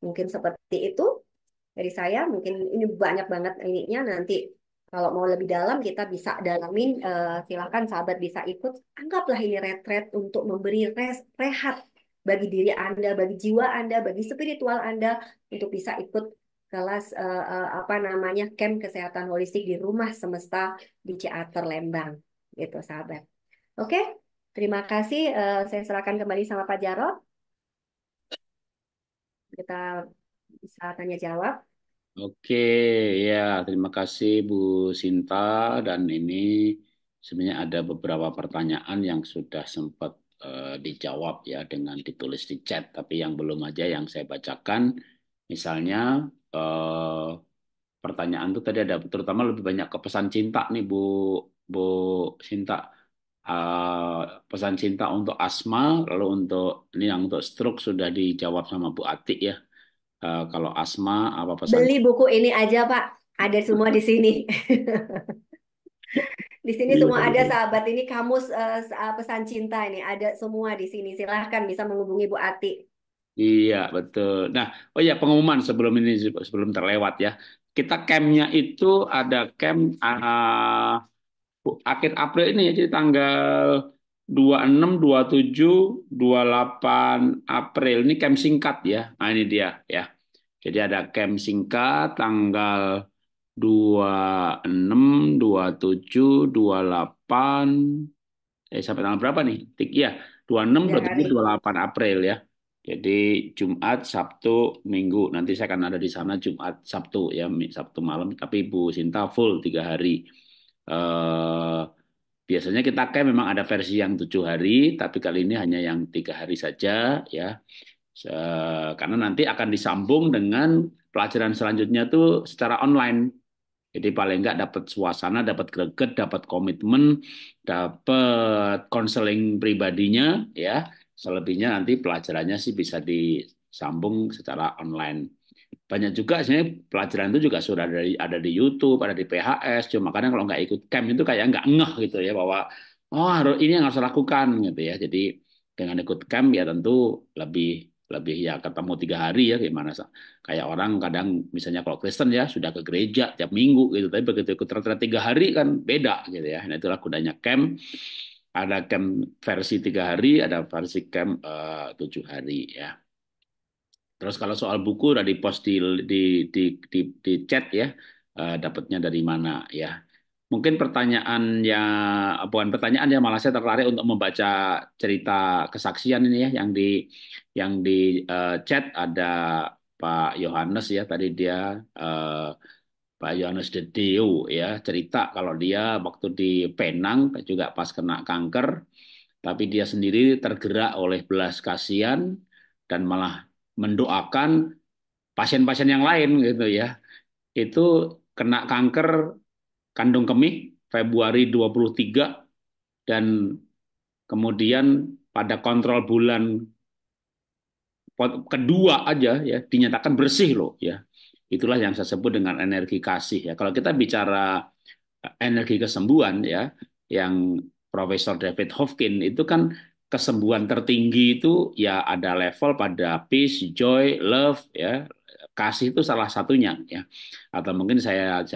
Mungkin seperti itu dari saya. Mungkin ini banyak banget ininya, nanti kalau mau lebih dalam kita bisa dalamin, silakan sahabat bisa ikut. Anggaplah ini retret untuk memberi rehat bagi diri Anda, bagi jiwa Anda, bagi spiritual Anda, untuk bisa ikut kelas apa namanya camp kesehatan holistik di Rumah Semesta di Ciater Lembang gitu, sahabat. Oke, terima kasih. Saya serahkan kembali sama Pak Jarot. Kita bisa tanya jawab. Oke, ya terima kasih Bu Sinta. Dan ini sebenarnya ada beberapa pertanyaan yang sudah sempat dijawab ya dengan ditulis di chat, tapi yang belum aja yang saya bacakan. Misalnya pertanyaan itu tadi ada terutama lebih banyak ke pesan cinta nih Bu Sinta. Pesan cinta untuk asma, lalu untuk ini yang untuk stroke sudah dijawab sama Bu Atik ya. Kalau asma apa pesan? Beli buku ini aja, Pak. Ada semua di sini. Di sini Iya, semua ada, betul. sahabat. Ini kamus pesan cinta ini ada semua di sini. Silahkan bisa menghubungi Bu Ati. Iya, betul. Nah, oh ya pengumuman sebelum ini sebelum terlewat ya. Kita campnya itu ada camp akhir April ini ya, jadi tanggal 26, 27, 28 April. Ini camp singkat ya. Nah, ini dia ya. Jadi ada camp singkat tanggal 26, 27, 28 sampai tanggal berapa nih? Ya, 26, 3 27, hari. 28 April ya. Jadi Jumat, Sabtu, Minggu. Nanti saya akan ada di sana Jumat, Sabtu ya, Sabtu malam. Tapi Bu Sinta full 3 hari. Eh, Biasanya kita kayak memang ada versi yang 7 hari, tapi kali ini hanya yang 3 hari saja ya. Karena nanti akan disambung dengan pelajaran selanjutnya tuh secara online. Jadi paling nggak dapat suasana, dapat greget, dapat komitmen, dapat konseling pribadinya ya. Selebihnya nanti pelajarannya sih bisa disambung secara online. Banyak juga sebenarnya pelajaran itu juga sudah ada di YouTube, ada di PHS. Cuma kadang kalau nggak ikut camp itu kayak nggak ngeh gitu ya, bahwa oh harus ini yang harus lakukan gitu ya. Jadi dengan ikut camp ya tentu lebih lebih ya ketemu 3 hari ya, gimana kayak orang kadang misalnya kalau Kristen ya sudah ke gereja tiap minggu gitu, tapi begitu ikut retret 3 hari kan beda gitu ya. Nah itulah gunanya camp. Ada camp versi 3 hari, ada versi camp 7 hari ya. Terus kalau soal buku udah di post di chat ya, dapatnya dari mana ya. Mungkin pertanyaannya bukan pertanyaan ya, malah saya tertarik untuk membaca cerita kesaksian ini ya, yang di chat ada Pak Yohanes ya tadi dia Pak Yohanes de Deo ya cerita kalau dia waktu di Penang juga pas kena kanker, tapi dia sendiri tergerak oleh belas kasihan dan malah mendoakan pasien-pasien yang lain gitu ya. Itu kena kanker kandung kemih Februari 23 dan kemudian pada kontrol bulan kedua aja ya dinyatakan bersih loh ya. Itulah yang saya sebut dengan energi kasih ya. Kalau kita bicara energi kesembuhan ya, yang Profesor David Hofkin itu kan kesembuhan tertinggi itu ya ada level pada peace, joy, love ya. Kasih itu salah satunya ya. Atau mungkin saya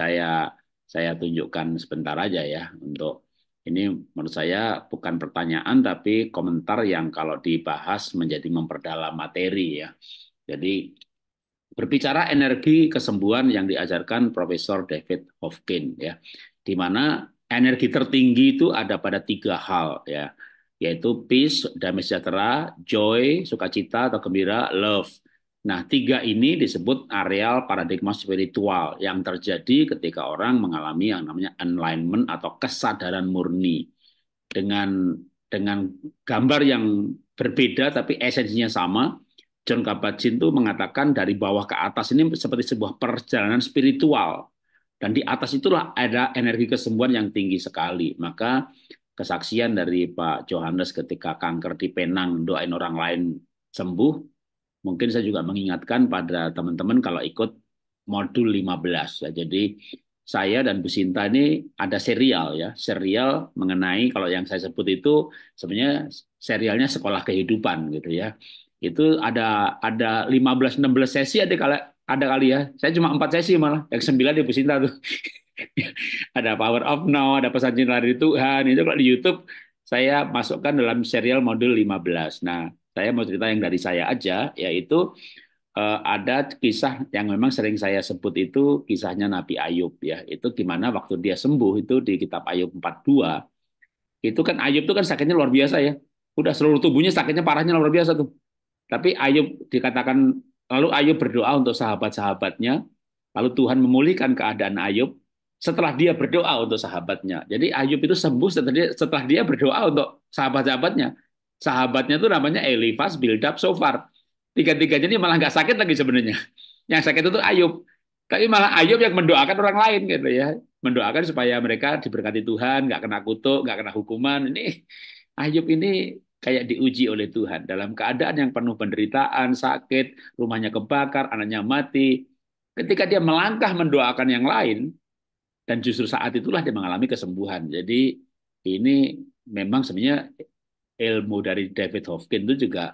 tunjukkan sebentar aja ya untuk ini menurut saya bukan pertanyaan tapi komentar yang kalau dibahas menjadi memperdalam materi ya. Jadi berbicara energi kesembuhan yang diajarkan Profesor David Hofkin ya, di mana energi tertinggi itu ada pada tiga hal ya, yaitu peace, damai sejahtera, joy, sukacita atau gembira, love. Nah, tiga ini disebut areal paradigma spiritual yang terjadi ketika orang mengalami yang namanya enlightenment atau kesadaran murni dengan gambar yang berbeda tapi esensinya sama. John Kabat-Zinn itu mengatakan dari bawah ke atas ini seperti sebuah perjalanan spiritual. Dan di atas itulah ada energi kesembuhan yang tinggi sekali. Maka kesaksian dari Pak Johannes ketika kanker di Penang, doain orang lain sembuh, mungkin saya juga mengingatkan pada teman-teman kalau ikut modul 15. Ya, jadi saya dan Bu Sinta ini ada serial ya, serial mengenai kalau yang saya sebut itu sebenarnya serialnya sekolah kehidupan gitu ya. Itu ada 15-16 sesi ada kali ya. Saya cuma 4 sesi malah. Yang 9 di Bu Sinta tuh. Ada Power of Now, ada pesan cinta dari Tuhan. Itu kalau di YouTube saya masukkan dalam serial modul 15. Nah, saya mau cerita yang dari saya aja, yaitu ada kisah yang memang sering saya sebut itu kisahnya Nabi Ayub ya. Itu gimana waktu dia sembuh itu di kitab Ayub 42. Itu kan Ayub itu kan sakitnya luar biasa ya. Udah seluruh tubuhnya sakitnya parahnya luar biasa tuh. Tapi Ayub dikatakan, lalu Ayub berdoa untuk sahabat-sahabatnya, lalu Tuhan memulihkan keadaan Ayub setelah dia berdoa untuk sahabatnya. Jadi Ayub itu sembuh setelah dia berdoa untuk sahabat-sahabatnya. Sahabatnya itu namanya Elifaz, Bildad, Sofar. Tiga-tiganya ini malah nggak sakit lagi sebenarnya. Yang sakit itu Ayub. Tapi malah Ayub yang mendoakan orang lain gitu ya. Mendoakan supaya mereka diberkati Tuhan, nggak kena kutuk, nggak kena hukuman. Ini Ayub ini kayak diuji oleh Tuhan dalam keadaan yang penuh penderitaan, sakit, rumahnya kebakar, anaknya mati. Ketika dia melangkah mendoakan yang lain, dan justru saat itulah dia mengalami kesembuhan. Jadi ini memang sebenarnya ilmu dari David Hofkin itu juga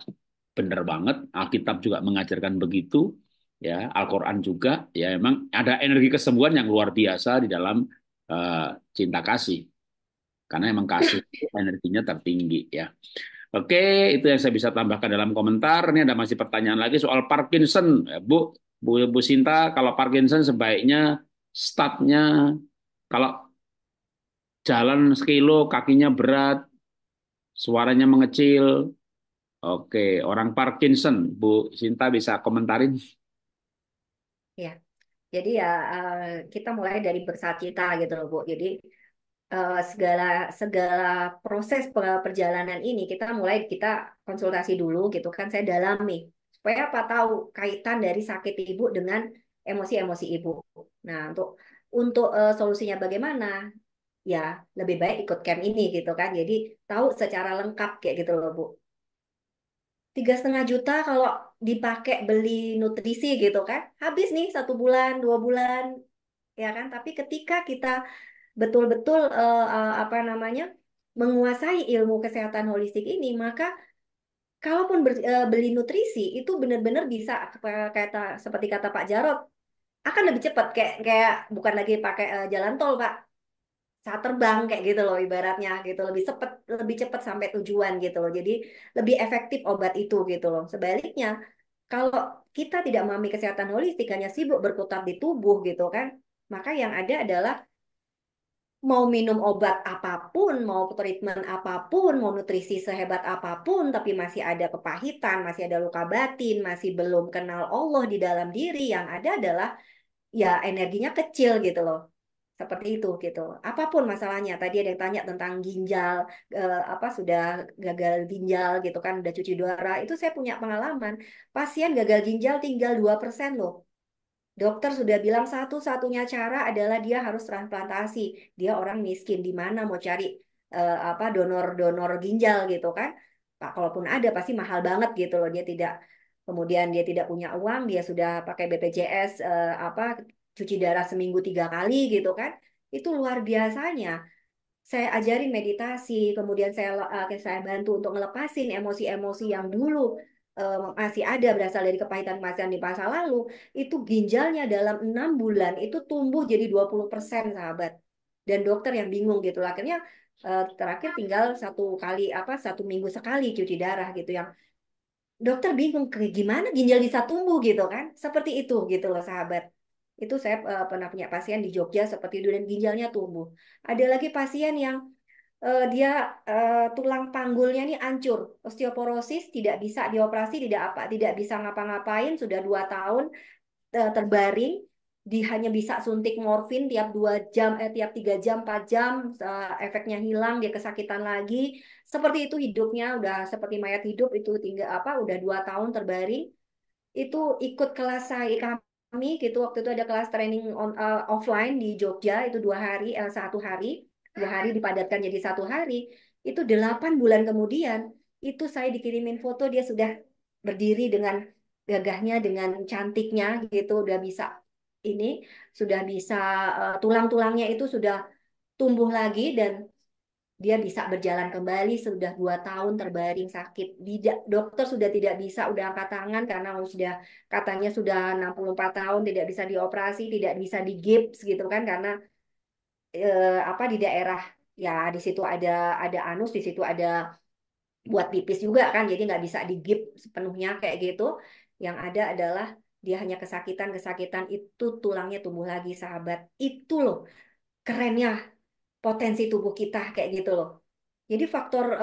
benar banget. Alkitab juga mengajarkan begitu, ya. Al-Quran juga, ya. Memang ada energi kesembuhan yang luar biasa di dalam cinta kasih, karena emang kasih energinya tertinggi, ya. Oke, itu yang saya bisa tambahkan dalam komentar. Ini ada masih pertanyaan lagi soal Parkinson, Bu Sinta. Kalau Parkinson sebaiknya startnya kalau jalan sekilo kakinya berat, suaranya mengecil. Oke, orang Parkinson, Bu Sinta bisa komentarin? Ya, jadi ya kita mulai dari bersakita gitu loh Bu. Jadi segala segala proses perjalanan ini kita konsultasi dulu gitu kan, saya dalami supaya apa tahu kaitan dari sakit ibu dengan emosi-emosi ibu. Nah, untuk solusinya bagaimana? Ya, lebih baik ikut camp ini gitu kan. Jadi tahu secara lengkap kayak gitu loh Bu. 3,5 juta kalau dipakai beli nutrisi gitu kan, habis nih 1 bulan 2 bulan ya kan. Tapi ketika kita betul-betul apa namanya menguasai ilmu kesehatan holistik ini, maka kalaupun beli nutrisi itu benar-benar bisa seperti kata Pak Jarot, akan lebih cepat kayak kayak bukan lagi pakai jalan tol Pak, saat terbang kayak gitu loh ibaratnya gitu, lebih cepat sampai tujuan gitu loh. Jadi lebih efektif obat itu gitu loh. Sebaliknya kalau kita tidak memahami kesehatan holistik, hanya sibuk berkutat di tubuh gitu kan, maka yang ada adalah mau minum obat apapun, mau treatment apapun, mau nutrisi sehebat apapun, tapi masih ada kepahitan, masih ada luka batin, masih belum kenal Allah di dalam diri, yang ada adalah ya energinya kecil gitu loh. Seperti itu gitu. Apapun masalahnya. Tadi ada yang tanya tentang ginjal, apa sudah gagal ginjal gitu kan, udah cuci darah. Itu saya punya pengalaman. Pasien gagal ginjal tinggal 2% loh. Dokter sudah bilang satu-satunya cara adalah dia harus transplantasi. Dia orang miskin, di mana mau cari apa donor-donor ginjal gitu kan? Pak, kalaupun ada pasti mahal banget gitu loh. Dia tidak, kemudian dia tidak punya uang, dia sudah pakai BPJS apa cuci darah seminggu 3 kali gitu kan? Itu luar biasanya. Saya ajarin meditasi, kemudian saya bantu untuk ngelepasin emosi-emosi yang dulu masih ada berasal dari kepahitan-kepahitan di masa lalu. Itu ginjalnya dalam 6 bulan itu tumbuh jadi 20%, sahabat. Dan dokter yang bingung gitu lah. Akhirnya terakhir tinggal 1 kali apa 1 minggu sekali cuci darah gitu, yang dokter bingung kayak gimana ginjal bisa tumbuh gitu kan. Seperti itu gitu loh, sahabat. Itu saya pernah punya pasien di Jogja seperti itu dan ginjalnya tumbuh. Ada lagi pasien yang dia tulang panggulnya ini hancur, osteoporosis, tidak bisa dioperasi, tidak bisa ngapa-ngapain, sudah 2 tahun terbaring, hanya bisa suntik morfin tiap 2 jam, tiap 3 jam, 4 jam, efeknya hilang, dia kesakitan lagi, seperti itu hidupnya, udah seperti mayat hidup itu tinggal apa, udah 2 tahun terbaring, itu ikut kelas saya kami gitu waktu itu ada kelas training offline di Jogja itu 2 hari 1 hari 2 hari dipadatkan jadi 1 hari itu 8 bulan kemudian itu saya dikirimin foto dia sudah berdiri dengan gagahnya dengan cantiknya gitu udah bisa ini sudah bisa tulang-tulangnya itu sudah tumbuh lagi dan dia bisa berjalan kembali sudah 2 tahun terbaring sakit. Dokter sudah tidak bisa, udah angkat tangan karena sudah katanya sudah 64 tahun tidak bisa dioperasi, tidak bisa digips gitu kan karena apa di daerah ya di situ ada anus, di situ ada buat pipis juga kan, jadi nggak bisa digips sepenuhnya kayak gitu. Yang ada adalah dia hanya kesakitan itu tulangnya tumbuh lagi, sahabat. Itu loh kerennya potensi tubuh kita kayak gitu loh. Jadi faktor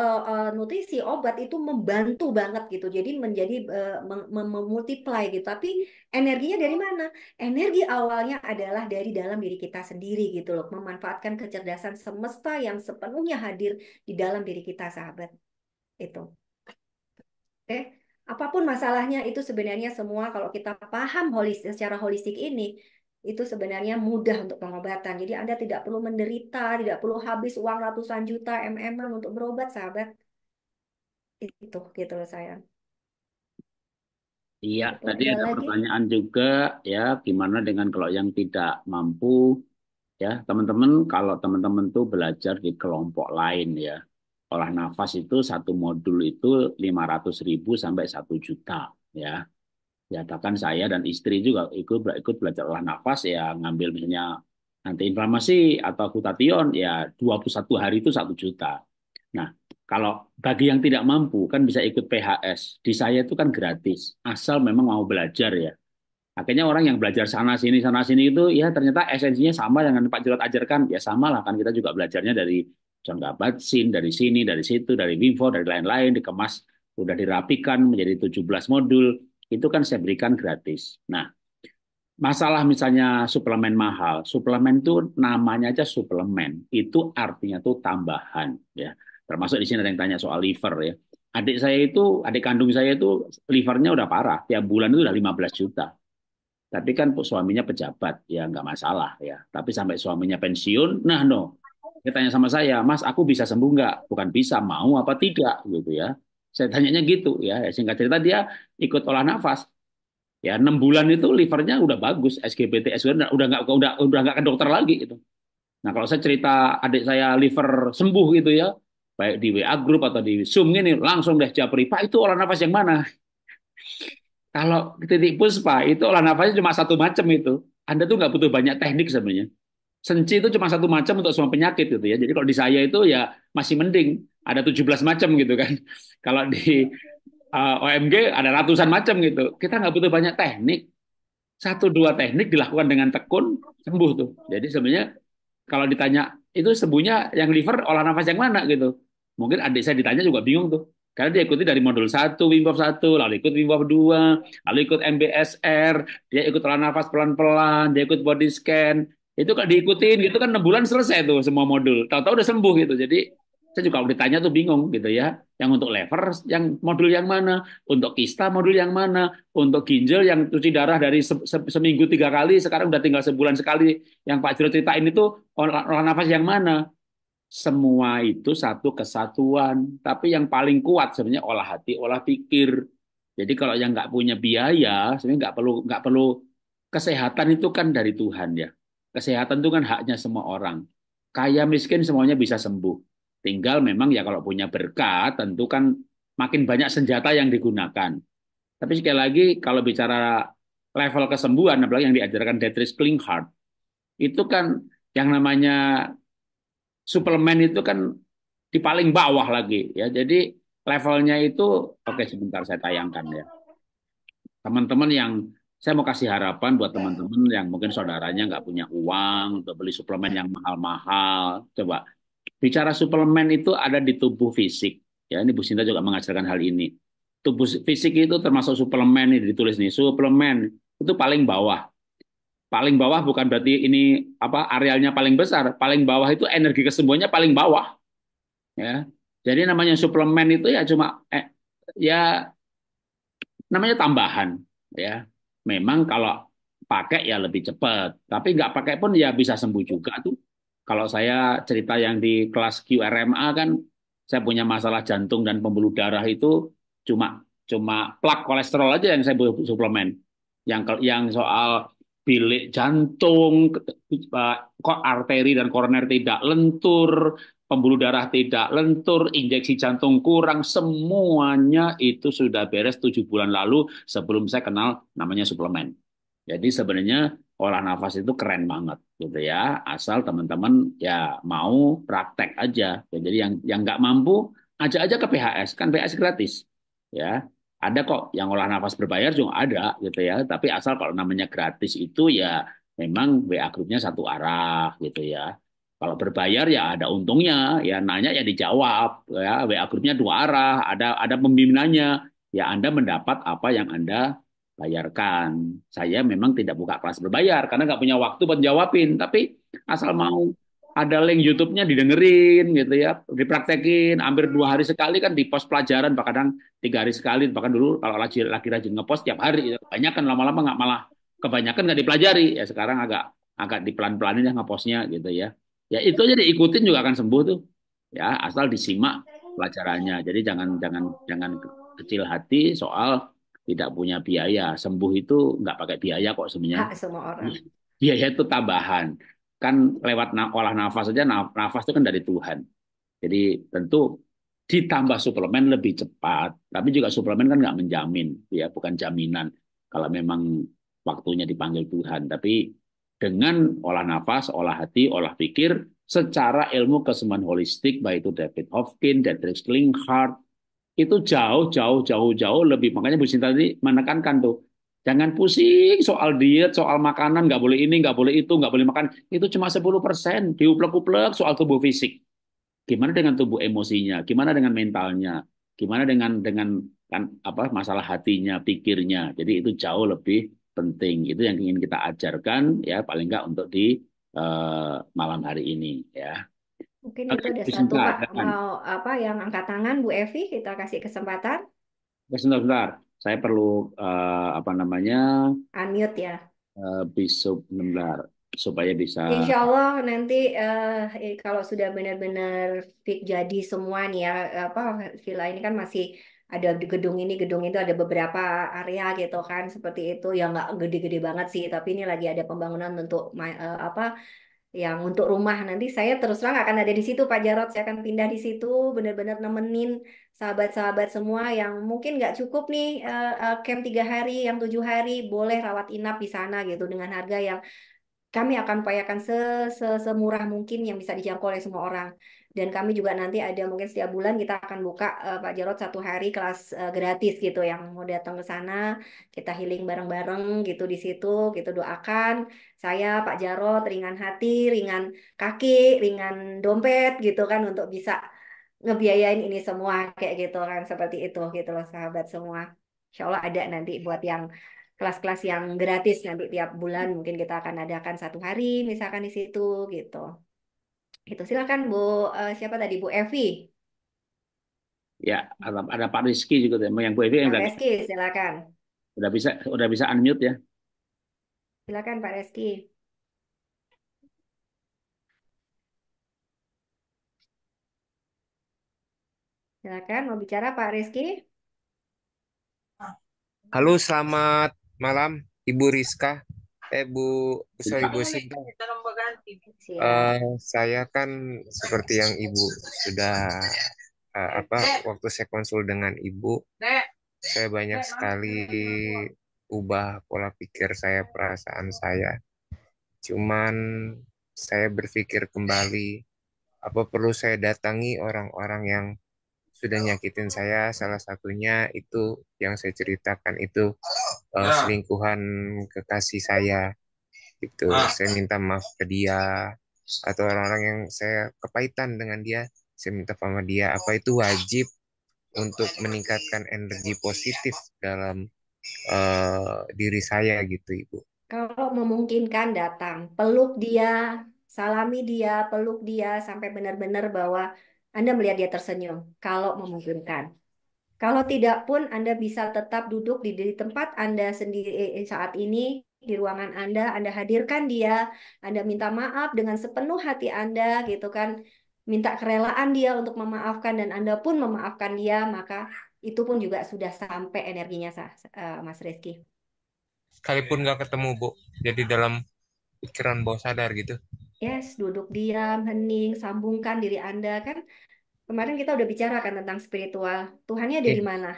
nutrisi obat itu membantu banget gitu. Jadi menjadi memultiply gitu. Tapi energinya dari mana? Energi awalnya adalah dari dalam diri kita sendiri gitu loh. Memanfaatkan kecerdasan semesta yang sepenuhnya hadir di dalam diri kita, sahabat. Itu. Oke. Apapun masalahnya itu sebenarnya semua kalau kita paham secara holistik ini itu sebenarnya mudah untuk pengobatan. Jadi Anda tidak perlu menderita, tidak perlu habis uang ratusan juta untuk berobat, sahabat. Itu gitu loh sayang. Iya, Itu tadi ada ada lagi. pertanyaan juga ya, gimana dengan kalau yang tidak mampu ya, teman-teman kalau teman-teman tuh belajar di kelompok lain ya, olah nafas itu satu modul itu 500.000 sampai 1 juta ya. Ya, bahkan saya dan istri juga ikut belajar olah nafas ya, ngambil misalnya anti inflamasi atau glutathione ya 21 hari itu 1 juta. Nah, kalau bagi yang tidak mampu kan bisa ikut PHS. Di saya itu kan gratis, asal memang mau belajar ya. Akhirnya orang yang belajar sana sini itu ya ternyata esensinya sama dengan Pak Jarod ajarkan, ya sama lah kan kita juga belajarnya dari John Kabat-Zinn, dari sini, dari situ, dari Wim Hof, dari lain-lain dikemas, udah dirapikan menjadi 17 modul, itu kan saya berikan gratis. Nah, masalah misalnya suplemen mahal, suplemen itu namanya aja suplemen, itu artinya tuh tambahan ya. Termasuk di sini ada yang tanya soal liver ya. Adik kandung saya itu livernya udah parah, tiap bulan itu udah 15 juta. Tapi kan suaminya pejabat, ya nggak masalah ya. Tapi sampai suaminya pensiun, nah no. Dia tanya sama saya, Mas, aku bisa sembuh nggak? Bukan bisa, mau apa tidak gitu ya. Saya tanyanya gitu ya. Singkat cerita dia ikut olah nafas. Ya 6 bulan itu livernya udah bagus, SGPT, SGPT udah nggak ke dokter lagi gitu. Nah kalau saya cerita adik saya liver sembuh gitu ya, baik di WA group atau di Zoom ini langsung deh japri, Pak itu olah nafas yang mana? Kalau titik puspa itu olah nafasnya cuma satu macam itu. Anda tuh nggak butuh banyak teknik sebenarnya. Senci itu cuma satu macam untuk semua penyakit gitu ya. Jadi kalau di saya itu ya masih mending ada 17 macam gitu kan. Kalau di OMG ada ratusan macam gitu. Kita nggak butuh banyak teknik. Satu dua teknik dilakukan dengan tekun sembuh tuh. Jadi sebenarnya kalau ditanya itu sembuhnya yang liver olah nafas yang mana gitu. Mungkin adik saya ditanya juga bingung tuh. Karena dia ikuti dari modul 1, Wim Hof 1, lalu ikut Wim Hof 2, lalu ikut MBSR, dia ikut olah nafas pelan-pelan, dia ikut body scan. Itu kalau diikutin gitu kan 6 bulan selesai tuh semua modul. Tahu-tahu udah sembuh gitu. Jadi saya juga kalau ditanya tuh bingung gitu ya. Yang untuk liver, yang modul yang mana? Untuk kista modul yang mana? Untuk ginjal yang cuci darah dari seminggu 3 kali, sekarang udah tinggal sebulan sekali. Yang Pak Jero ceritain itu olah nafas yang mana? Semua itu satu kesatuan, tapi yang paling kuat sebenarnya olah hati, olah pikir. Jadi kalau yang nggak punya biaya, sebenarnya nggak perlu kesehatan itu kan dari Tuhan ya. Kesehatan itu kan haknya semua orang. Kaya miskin semuanya bisa sembuh. Tinggal memang ya kalau punya berkat, tentu kan makin banyak senjata yang digunakan. Tapi sekali lagi kalau bicara level kesembuhan, apalagi yang diajarkan Dietrich Klinghardt, itu kan yang namanya suplemen itu kan di paling bawah lagi ya. Jadi levelnya itu oke sebentar saya tayangkan ya. Teman-teman yang saya mau kasih harapan buat teman-teman yang mungkin saudaranya nggak punya uang untuk beli suplemen yang mahal-mahal. Coba bicara suplemen itu ada di tubuh fisik. Ya, ini Bu Sinta juga mengajarkan hal ini. Tubuh fisik itu termasuk suplemen ini ditulis nih, suplemen itu paling bawah. Paling bawah bukan berarti ini apa arealnya paling besar, paling bawah itu energi kesembuhannya paling bawah ya. Jadi namanya suplemen itu ya cuma ya namanya tambahan ya. Memang kalau pakai ya lebih cepat, tapi nggak pakai pun ya bisa sembuh juga tuh. Kalau saya cerita yang di kelas QRMA kan, saya punya masalah jantung dan pembuluh darah itu cuma cuma plak kolesterol aja yang saya suplemen. Yang soal bilik jantung, kok arteri dan koroner tidak lentur, pembuluh darah tidak lentur, injeksi jantung kurang, semuanya itu sudah beres 7 bulan lalu sebelum saya kenal namanya suplemen. Jadi sebenarnya olah nafas itu keren banget gitu ya, asal teman-teman ya mau praktek aja. Ya, jadi yang nggak mampu ajak aja ke PHS, kan PHS gratis ya. Ada kok yang olah nafas berbayar juga ada gitu ya. Tapi asal kalau namanya gratis itu ya memang WA grupnya satu arah gitu ya. Kalau berbayar ya ada untungnya, ya nanya ya dijawab, ya WA grupnya dua arah, ada pembimbingannya, ya Anda mendapat apa yang Anda bayarkan. Saya memang tidak buka kelas berbayar karena nggak punya waktu buat jawabin, tapi asal mau ada link YouTube-nya didengerin gitu ya, dipraktekin, hampir 2 hari sekali kan di pos pelajaran, bahkan kadang 3 hari sekali, bahkan dulu kalau lagi rajin ngepost tiap hari, ya. Kebanyakan lama-lama nggak malah kebanyakan nggak dipelajari, ya sekarang agak agak dipelan-pelanin ya ngepostnya gitu ya. Ya itu aja diikutin juga akan sembuh tuh. Ya, asal disimak pelajarannya. Jadi jangan jangan jangan kecil hati soal tidak punya biaya. Sembuh itu nggak pakai biaya kok sebenarnya. Hak semua orang. Biaya itu tambahan. Kan lewat olah nafas saja, nafas itu kan dari Tuhan. Jadi tentu ditambah suplemen lebih cepat. Tapi juga suplemen kan nggak menjamin, ya bukan jaminan. Kalau memang waktunya dipanggil Tuhan. Tapi dengan olah nafas, olah hati, olah pikir, secara ilmu kesembuhan holistik, baik itu David Hopkins, Dietrich Klinghardt, itu jauh lebih. Makanya Bu Sinta tadi menekankan tuh, jangan pusing soal diet, soal makanan, nggak boleh ini, nggak boleh itu, nggak boleh makan. Itu cuma 10%, diuplek-uplek soal tubuh fisik. Gimana dengan tubuh emosinya? Gimana dengan mentalnya? Gimana dengan kan apa masalah hatinya, pikirnya? Jadi itu jauh lebih penting. Itu yang ingin kita ajarkan ya paling nggak untuk di malam hari ini ya. Mungkin itu Oke, ada Bu satu Sinta, Pak silakan. mau apa yang angkat tangan Bu Evi, kita kasih kesempatan Sebentar. Saya perlu apa namanya unmute ya. Bishop sebentar supaya bisa. Insya Allah nanti kalau sudah benar-benar fit jadi semua nih ya, apa villa ini kan masih ada di gedung itu ada beberapa area gitu kan seperti itu yang nggak gede-gede banget sih, tapi ini lagi ada pembangunan untuk apa yang untuk rumah. Nanti saya terus terang akan ada di situ Pak Jarot, saya akan pindah di situ benar-benar nemenin sahabat-sahabat semua yang mungkin nggak cukup nih camp 3 hari, yang 7 hari boleh rawat inap di sana gitu dengan harga yang kami akan upayakan semurah mungkin yang bisa dijangkau oleh semua orang. Dan kami juga nanti ada mungkin setiap bulan kita akan buka Pak Jarot 1 hari kelas gratis gitu yang mau datang ke sana kita healing bareng-bareng gitu di situ gitu doakan saya Pak Jarot ringan hati, ringan kaki, ringan dompet gitu kan untuk bisa ngebiayain ini semua kayak gitu kan seperti itu gitu loh sahabat semua. Insya Allah ada nanti buat yang kelas-kelas yang gratis nanti tiap bulan mungkin kita akan adakan 1 hari misalkan di situ gitu. Itu silakan Bu siapa tadi Bu Evi, Ya, ada Pak Rizky juga tuh. Yang Bu Evi yang Pak Reski silakan. udah bisa unmute ya. Silakan Pak Reski. Silakan mau bicara Pak Reski. Halo, selamat malam, Ibu Rizka. Ibu Sinta. Siap. Saya kan seperti yang Ibu sudah waktu saya konsul dengan Ibu, saya banyak sekali ubah pola pikir saya, perasaan saya. Cuman saya berpikir kembali, apa perlu saya datangi orang-orang yang sudah nyakitin saya? Salah satunya itu yang saya ceritakan itu selingkuhan kekasih saya. Itu saya minta maaf ke dia, atau orang-orang yang saya kepahitan dengan dia, saya minta maaf sama dia. Apa itu wajib untuk meningkatkan energi positif dalam diri saya gitu, Ibu? Kalau memungkinkan datang, peluk dia, salami dia, peluk dia sampai benar-benar bahwa Anda melihat dia tersenyum. Kalau memungkinkan. Kalau tidak pun Anda bisa tetap duduk di tempat Anda sendiri saat ini, di ruangan Anda hadirkan dia, Anda minta maaf dengan sepenuh hati Anda gitu kan. Minta kerelaan dia untuk memaafkan dan Anda pun memaafkan dia, maka itu pun juga sudah sampai energinya Mas Rizky. Sekalipun nggak ketemu, Bu, jadi dalam pikiran bawah sadar gitu. Yes, duduk diam, hening, sambungkan diri Anda kan. Kemarin kita udah bicarakan tentang spiritual. Tuhannya ada di Iya. mana?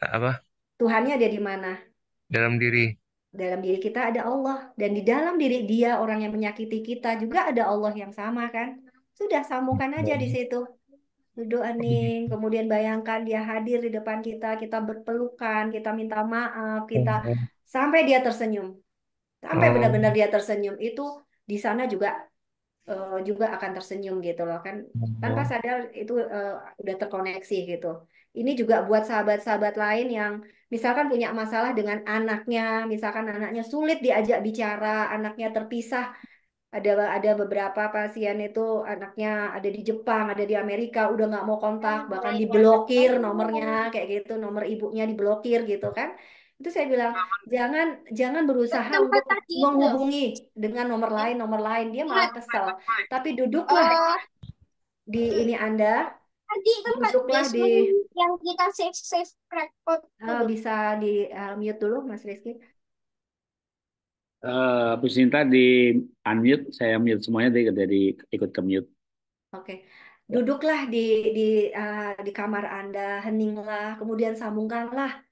Apa? Tuhannya ada di mana? Dalam diri. Dalam diri kita ada Allah dan di dalam diri dia orang yang menyakiti kita juga ada Allah yang sama kan. Sudah sambungkan aja di situ. Duduk hening, kemudian bayangkan dia hadir di depan kita, kita berpelukan, kita minta maaf, kita sampai dia tersenyum. Sampai Oh, benar-benar dia tersenyum itu di sana juga akan tersenyum gitu loh kan tanpa oh. sadar itu udah terkoneksi gitu. Ini juga buat sahabat-sahabat lain yang misalkan punya masalah dengan anaknya, misalkan anaknya sulit diajak bicara, anaknya terpisah. Ada beberapa pasien itu anaknya ada di Jepang, ada di Amerika, udah nggak mau kontak, bahkan diblokir nomornya kayak gitu, nomor ibunya diblokir gitu kan. Itu saya bilang jangan jangan berusaha untuk menghubungi dengan nomor lain dia malah kesel. Tapi duduklah di ini Anda, duduklah di yang kita save save record dulu. bisa di mute dulu Mas Rizky. Bu Sinta di unmute, saya mute semuanya, dari ikut ke mute. Oke, duduklah di kamar Anda, heninglah, kemudian sambungkanlah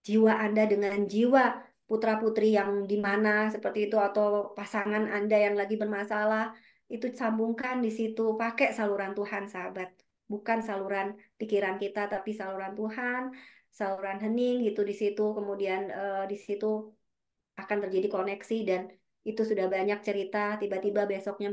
jiwa Anda dengan jiwa putra-putri yang di mana seperti itu atau pasangan Anda yang lagi bermasalah, itu sambungkan di situ, pakai saluran Tuhan, sahabat. Bukan saluran pikiran kita, tapi saluran Tuhan, saluran hening gitu di situ, kemudian di situ akan terjadi koneksi dan itu sudah banyak cerita tiba-tiba besoknya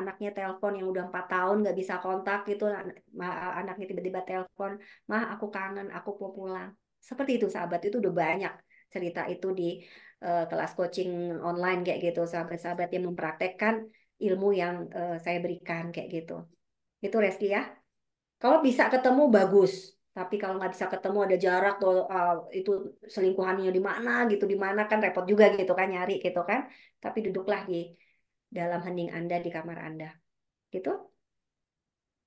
anaknya telepon yang udah 4 tahun nggak bisa kontak gitu anaknya tiba-tiba telepon mah aku kangen aku mau pulang seperti itu sahabat itu udah banyak cerita itu di kelas coaching online kayak gitu sahabat-sahabat yang mempraktekkan ilmu yang saya berikan kayak gitu itu Reski ya kalau bisa ketemu bagus, tapi kalau nggak bisa ketemu ada jarak tuh itu selingkuhannya di mana gitu, di mana kan repot juga gitu kan nyari gitu kan. Tapi duduklah di dalam hening Anda di kamar Anda, gitu.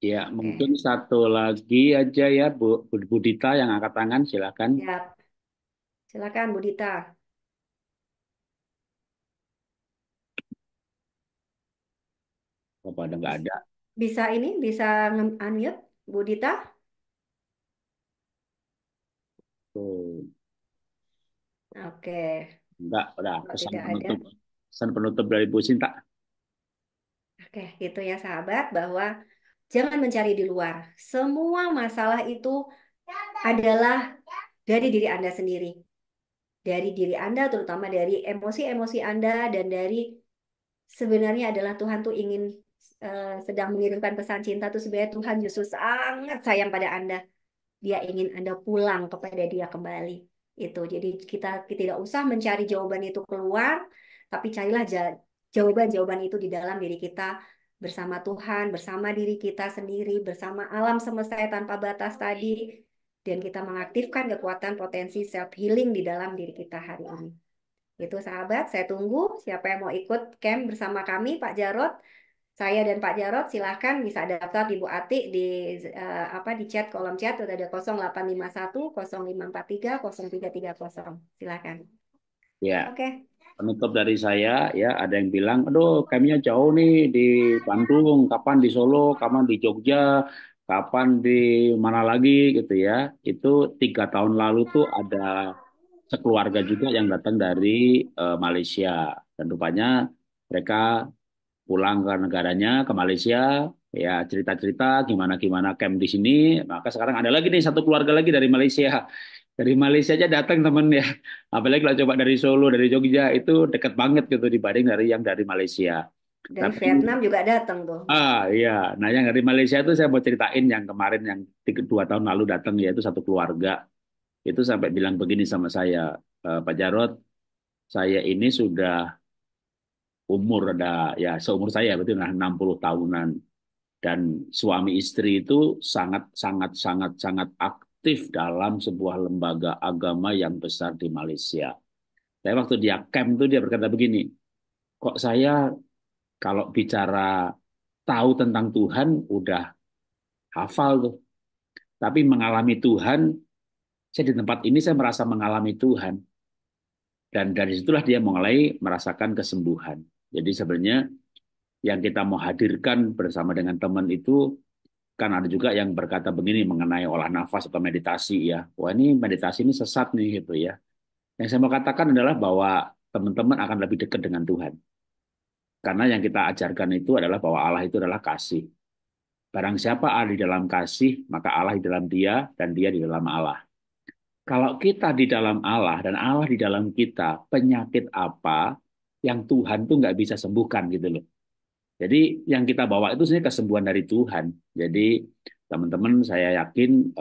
Ya, mungkin Oke, satu lagi aja ya, Bu Dita yang angkat tangan, silakan. siap. Silakan Bu Dita. Apa ada nggak ada? Bisa ini, bisa unmute Bu Dita? Tuh, Oke, enggak, udah kalau pesan tidak ada. penutup. Pesan penutup dari Bu Sinta. Oke, gitu ya sahabat, bahwa jangan mencari di luar. Semua masalah itu adalah dari diri Anda sendiri. Dari diri Anda, terutama dari emosi-emosi Anda, dan dari sebenarnya adalah Tuhan tuh ingin sedang mengirimkan pesan cinta tuh, sebenarnya Tuhan justru sangat sayang pada Anda. Dia ingin Anda pulang kepada Dia kembali. Itu. Jadi kita tidak usah mencari jawaban itu keluar, tapi carilah jawaban-jawaban itu di dalam diri kita, bersama Tuhan, bersama diri kita sendiri, bersama alam semesta yang tanpa batas tadi, dan kita mengaktifkan kekuatan potensi self healing di dalam diri kita hari ini. Itu sahabat, saya tunggu siapa yang mau ikut camp bersama kami, Pak Jarot. Saya dan Pak Jarot silahkan bisa daftar di Bu Ati di di chat, kolom chat udah ada 0851 0543 0330. Silahkan. Ya. Oke. Penutup dari saya, ya ada yang bilang, aduh campnya jauh nih di Bandung, kapan di Solo, kapan di Jogja, kapan di mana lagi gitu ya. Itu 3 tahun lalu tuh ada sekeluarga juga yang datang dari Malaysia. Dan rupanya mereka pulang ke negaranya, ke Malaysia, ya cerita-cerita gimana-gimana camp di sini. Maka sekarang ada lagi nih satu keluarga lagi dari Malaysia. Dari Malaysia aja datang temen ya. Apalagi kalau coba dari Solo, dari Jogja, itu deket banget gitu dibanding dari yang dari Malaysia. Dari Tapi, Vietnam juga datang tuh. iya. Nah yang dari Malaysia itu saya mau ceritain yang kemarin yang 2 tahun lalu datang, yaitu satu keluarga. Itu sampai bilang begini sama saya, Pak Jarot, saya ini sudah umur ada ya seumur saya berarti 60 tahunan, dan suami istri itu sangat sangat sangat sangat aktif dalam sebuah lembaga agama yang besar di Malaysia. Tapi waktu dia camp tuh dia berkata begini, kok saya kalau bicara tahu tentang Tuhan udah hafal tuh, tapi mengalami Tuhan, saya di tempat ini saya merasa mengalami Tuhan. Dan dari situlah dia mulai merasakan kesembuhan. Jadi sebenarnya yang kita mau hadirkan bersama dengan teman itu, kan ada juga yang berkata begini mengenai olah nafas atau meditasi ya. Wah ini meditasi ini sesat nih gitu ya. Yang saya mau katakan adalah bahwa teman-teman akan lebih dekat dengan Tuhan. Karena yang kita ajarkan itu adalah bahwa Allah itu adalah kasih. Barang siapa ada di dalam kasih, maka Allah di dalam dia dan dia di dalam Allah. Kalau kita di dalam Allah dan Allah di dalam kita, penyakit apa yang Tuhan tuh nggak bisa sembuhkan gitu loh. Jadi yang kita bawa itu sebenarnya kesembuhan dari Tuhan. Jadi teman-teman saya yakin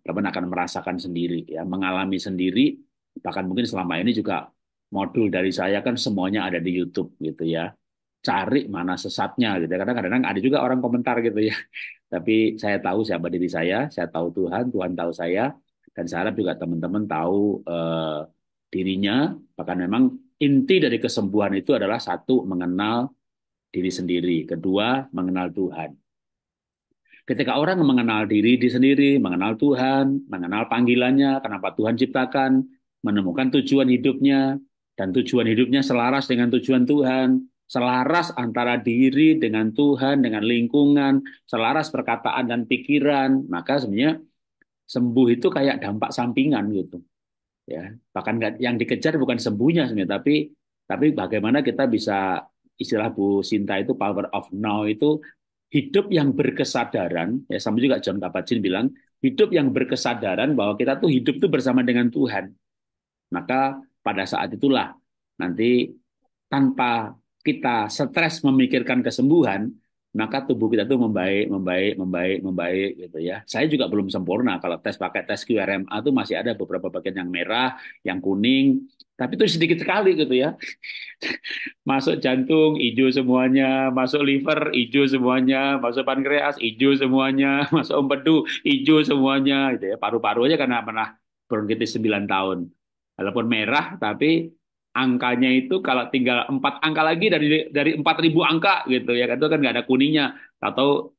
teman akan merasakan sendiri, ya, mengalami sendiri. Bahkan mungkin selama ini juga modul dari saya kan semuanya ada di YouTube gitu ya. Cari mana sesatnya gitu. Karena kadang-kadang ada juga orang komentar gitu ya. Tapi saya tahu siapa diri saya tahu Tuhan, Tuhan tahu saya, dan saya harap juga teman-teman tahu dirinya. Bahkan memang inti dari kesembuhan itu adalah satu, mengenal diri sendiri. Kedua, mengenal Tuhan. Ketika orang mengenal diri sendiri, mengenal Tuhan, mengenal panggilannya, kenapa Tuhan ciptakan, menemukan tujuan hidupnya, dan tujuan hidupnya selaras dengan tujuan Tuhan, selaras antara diri dengan Tuhan, dengan lingkungan, selaras perkataan dan pikiran, maka sebenarnya sembuh itu kayak dampak sampingan gitu. Ya, bahkan yang dikejar bukan sembuhnya sebenarnya, tapi bagaimana kita bisa, istilah Bu Sinta itu power of now, itu hidup yang berkesadaran, ya sama juga John Kabat-Zinn bilang, hidup yang berkesadaran bahwa kita tuh hidup tuh bersama dengan Tuhan. Maka pada saat itulah nanti tanpa kita stres memikirkan kesembuhan, maka tubuh kita tuh membaik, membaik, membaik, membaik gitu ya. Saya juga belum sempurna. Kalau pakai tes QRMA tuh masih ada beberapa bagian yang merah, yang kuning, tapi itu sedikit sekali gitu ya. Masuk jantung, hijau semuanya. Masuk liver, hijau semuanya. Masuk pankreas, hijau semuanya. Masuk empedu, hijau semuanya. Gitu ya. Paru-paru aja karena pernah bronkitis 9 tahun. Walaupun merah, tapi angkanya itu kalau tinggal 4 angka lagi dari 4.000 angka gitu ya. Itu kan nggak ada kuningnya. Atau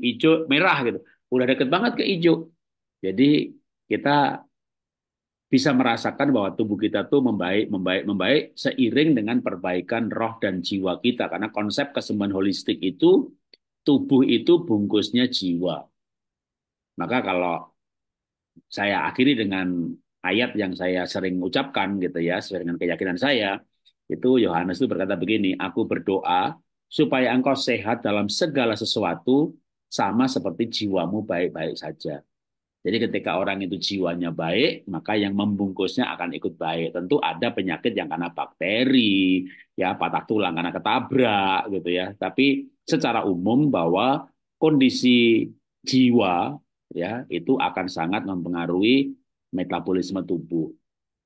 hijau, merah gitu. Udah deket banget ke hijau. Jadi kita bisa merasakan bahwa tubuh kita tuh membaik, membaik, membaik seiring dengan perbaikan roh dan jiwa kita. Karena konsep kesembuhan holistik itu, tubuh itu bungkusnya jiwa. Maka kalau saya akhiri dengan ayat yang saya sering ucapkan gitu ya, sesuai dengan keyakinan saya, Itu Yohanes itu berkata begini, aku berdoa supaya engkau sehat dalam segala sesuatu sama seperti jiwamu baik-baik saja. Jadi ketika orang itu jiwanya baik, maka yang membungkusnya akan ikut baik. Tentu ada penyakit yang karena bakteri, ya patah tulang karena ketabrak gitu ya. Tapi secara umum bahwa kondisi jiwa ya itu akan sangat mempengaruhi metabolisme tubuh,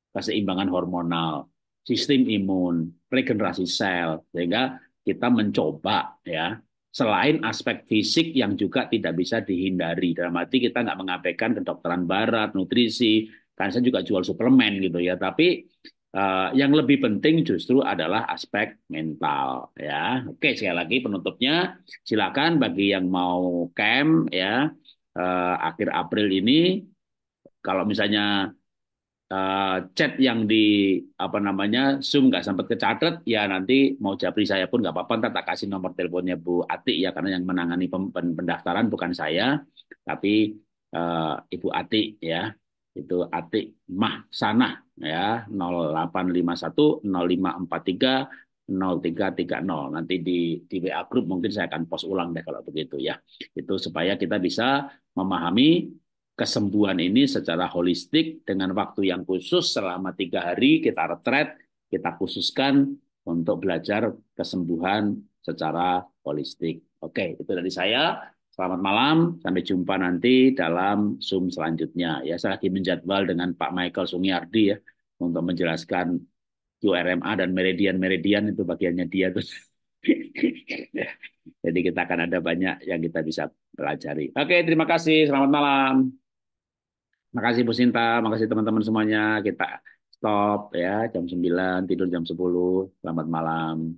keseimbangan hormonal, sistem imun, regenerasi sel, sehingga kita mencoba ya selain aspek fisik yang juga tidak bisa dihindari. Dalam arti kita nggak mengabaikan kedokteran barat, nutrisi, kan saya juga jual suplemen gitu ya. Tapi yang lebih penting justru adalah aspek mental ya. Oke, sekali lagi penutupnya silakan bagi yang mau camp ya akhir April ini kalau misalnya chat yang di apa namanya Zoom nggak sempat kecatat ya nanti mau japri saya pun nggak apa-apa, ntar tak kasih nomor teleponnya Bu Ati ya karena yang menangani pendaftaran bukan saya tapi Ibu Ati ya, itu Ati Mahsanah ya 0851 0543 0330 nanti di WA group mungkin saya akan post ulang deh kalau begitu ya, itu supaya kita bisa memahami kesembuhan ini secara holistik dengan waktu yang khusus selama 3 hari kita retret, kita khususkan untuk belajar kesembuhan secara holistik. Oke, itu dari saya. Selamat malam, sampai jumpa nanti dalam Zoom selanjutnya. Ya, saya lagi menjadwal dengan Pak Michael Sungiardi ya untuk menjelaskan QRMA dan meridian-meridian itu bagiannya dia tuh. Jadi kita akan ada banyak yang kita bisa pelajari. Oke, terima kasih. Selamat malam. Makasih Bu Sinta, makasih teman-teman semuanya. Kita stop ya jam 9, tidur jam 10. Selamat malam.